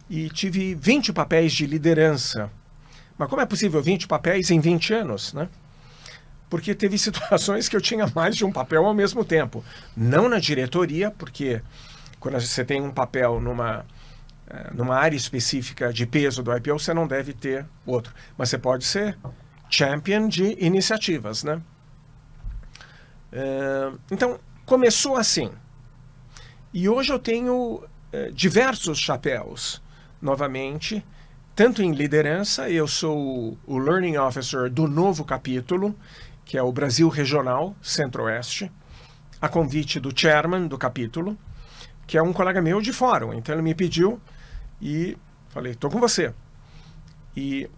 [SPEAKER 1] e tive 20 papéis de liderança. Mas como é possível 20 papéis em 20 anos, né? Porque teve situações que eu tinha mais de um papel ao mesmo tempo. Não na diretoria, porque quando você tem um papel numa área específica de peso do IPO, você não deve ter outro. Mas você pode ser champion de iniciativas, né? Então, começou assim. E hoje eu tenho diversos chapéus, novamente, tanto em liderança, eu sou o Learning Officer do novo capítulo, que é o Brasil Regional Centro-Oeste, a convite do chairman do capítulo, que é um colega meu de fórum. Então ele me pediu e falei, estou com você. E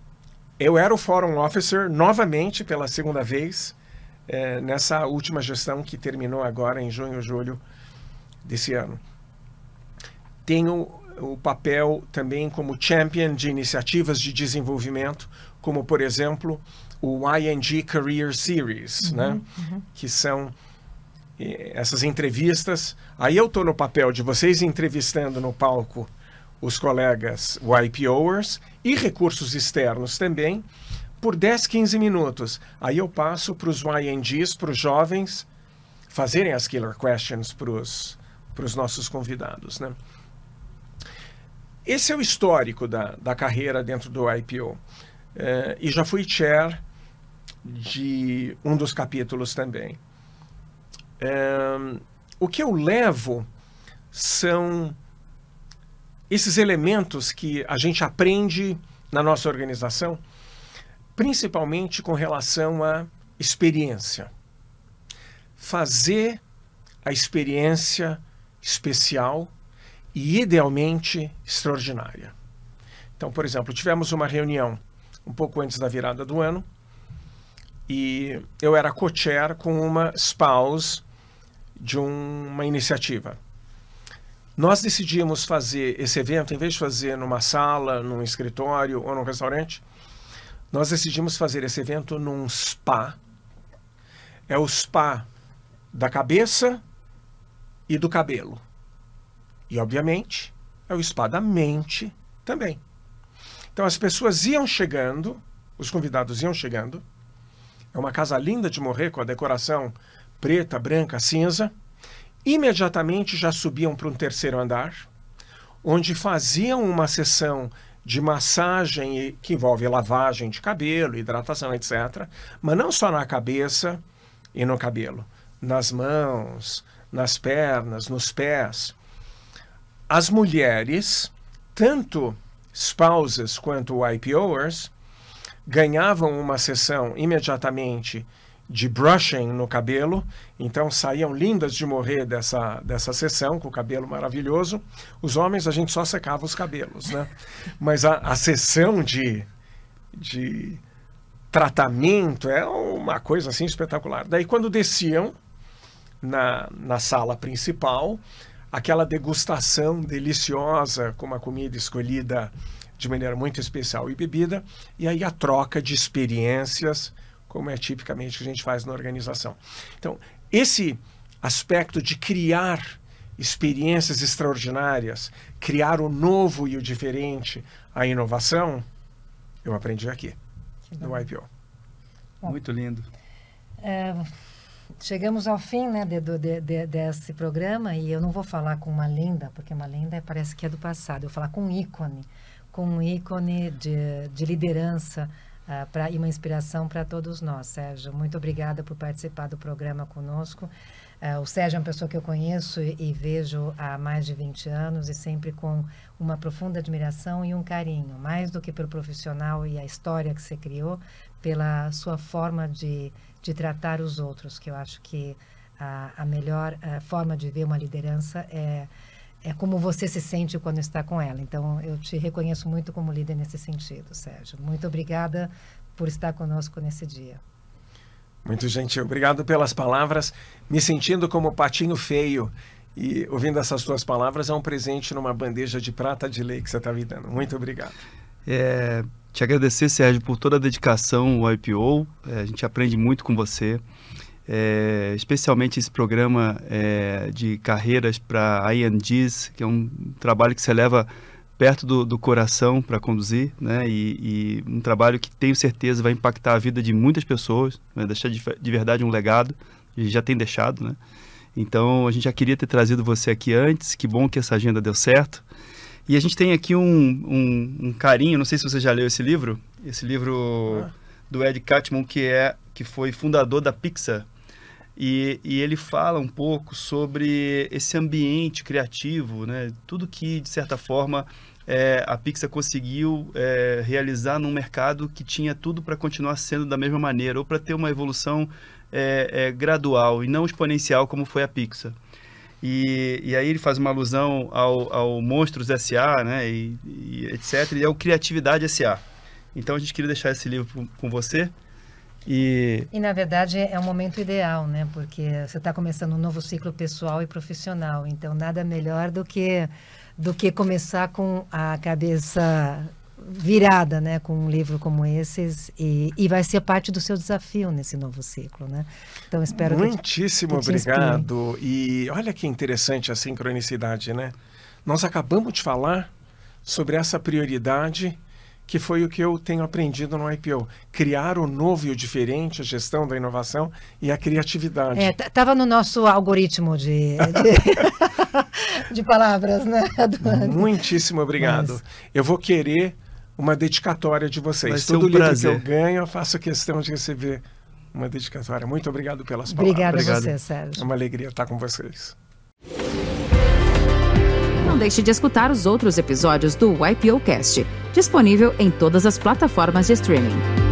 [SPEAKER 1] eu era o Forum Officer novamente pela segunda vez, nessa última gestão que terminou agora em junho, julho desse ano. Tenho o papel também como champion de iniciativas de desenvolvimento, como, por exemplo, o ING Career Series, né? Que são essas entrevistas. Aí eu estou no papel de vocês entrevistando no palco os colegas YPOers e recursos externos também, por 10, 15 minutos. Aí eu passo para os YNGs, para os jovens, fazerem as killer questions para os nossos convidados, né? Esse é o histórico da carreira dentro do IPO. E já fui chair de um dos capítulos também. O que eu levo são esses elementos que a gente aprende na nossa organização, principalmente com relação à experiência. Fazer a experiência especial e, idealmente, extraordinária. Então, por exemplo, tivemos uma reunião um pouco antes da virada do ano e eu era co-chair com uma spouse de uma iniciativa. Nós decidimos fazer esse evento, em vez de fazer numa sala, num escritório ou num restaurante, nós decidimos fazer esse evento num spa. É o spa da cabeça e do cabelo. E, obviamente, é o spa da mente também. Então, as pessoas iam chegando, os convidados iam chegando. É uma casa linda de morrer, com a decoração preta, branca, cinza. Imediatamente já subiam para um terceiro andar, onde faziam uma sessão de massagem que envolve lavagem de cabelo, hidratação, etc. Mas não só na cabeça e no cabelo, nas mãos, nas pernas, nos pés. As mulheres, tanto spouses quanto IPOers, ganhavam uma sessão imediatamente de brushing no cabelo, então saíam lindas de morrer dessa sessão, com o cabelo maravilhoso. Os homens, a gente só secava os cabelos, né? Mas a sessão de tratamento é uma coisa assim espetacular. Daí, quando desciam, na sala principal, aquela degustação deliciosa com uma comida escolhida de maneira muito especial e bebida, e aí a troca de experiências, como é tipicamente que a gente faz na organização. Então, esse aspecto de criar experiências extraordinárias, criar o novo e o diferente, a inovação, eu aprendi aqui, no IPO.
[SPEAKER 4] Bom,
[SPEAKER 3] muito lindo.
[SPEAKER 4] Chegamos ao fim, né, desse programa, e eu não vou falar com uma lenda, porque uma lenda parece que é do passado. Eu vou falar com um ícone de liderança e uma inspiração para todos nós. Sérgio, muito obrigada por participar do programa conosco. O Sérgio é uma pessoa que eu conheço e vejo há mais de 20 anos e sempre com uma profunda admiração e um carinho, mais do que pelo profissional e a história que você criou, pela sua forma de tratar os outros, que eu acho que a melhor forma de ver uma liderança é como você se sente quando está com ela. Então, eu te reconheço muito como líder nesse sentido, Sérgio. Muito obrigada por estar conosco nesse dia.
[SPEAKER 1] Muito gentil. Obrigado pelas palavras. Me sentindo como patinho feio e ouvindo essas tuas palavras é um presente numa bandeja de prata de lei que você está me dando. Muito obrigado.
[SPEAKER 3] Te agradecer, Sérgio, por toda a dedicação ao IPO. A gente aprende muito com você. Especialmente esse programa de carreiras para INGs, que é um trabalho que você leva perto do coração para conduzir, né? E um trabalho que tenho certeza vai impactar a vida de muitas pessoas, vai deixar de verdade um legado, e já tem deixado, né? Então, a gente já queria ter trazido você aqui antes, que bom que essa agenda deu certo. E a gente tem aqui um carinho, não sei se você já leu esse livro do Ed Catmull, que foi fundador da Pixar. E ele fala um pouco sobre esse ambiente criativo, né? Tudo que, de certa forma, a Pixar conseguiu realizar num mercado que tinha tudo para continuar sendo da mesma maneira, ou para ter uma evolução gradual e não exponencial como foi a Pixar. E aí ele faz uma alusão ao Monstros S.A., né? e etc., e ao Criatividade S.A. Então a gente queria deixar esse livro com você. E
[SPEAKER 4] na verdade é um momento ideal, né? Porque você está começando um novo ciclo pessoal e profissional, então nada melhor do que começar com a cabeça virada, né? Com um livro como esses, e vai ser parte do seu desafio nesse novo ciclo, né? Então espero
[SPEAKER 1] Muitíssimo obrigado. E olha que interessante a sincronicidade, né? Nós acabamos de falar sobre essa prioridade que foi o que eu tenho aprendido no IPO. Criar o novo e o diferente, a gestão da inovação e a criatividade.
[SPEAKER 4] Estava no nosso algoritmo de palavras, né?
[SPEAKER 1] Muitíssimo obrigado. Eu vou querer uma dedicatória de vocês.
[SPEAKER 3] Todo livro
[SPEAKER 1] que eu ganho, eu faço questão de receber uma dedicatória. Muito obrigado pelas palavras.
[SPEAKER 4] Obrigada a você, Sérgio.
[SPEAKER 1] É uma alegria estar com vocês.
[SPEAKER 2] Não deixe de escutar os outros episódios do IPOcast, disponível em todas as plataformas de streaming.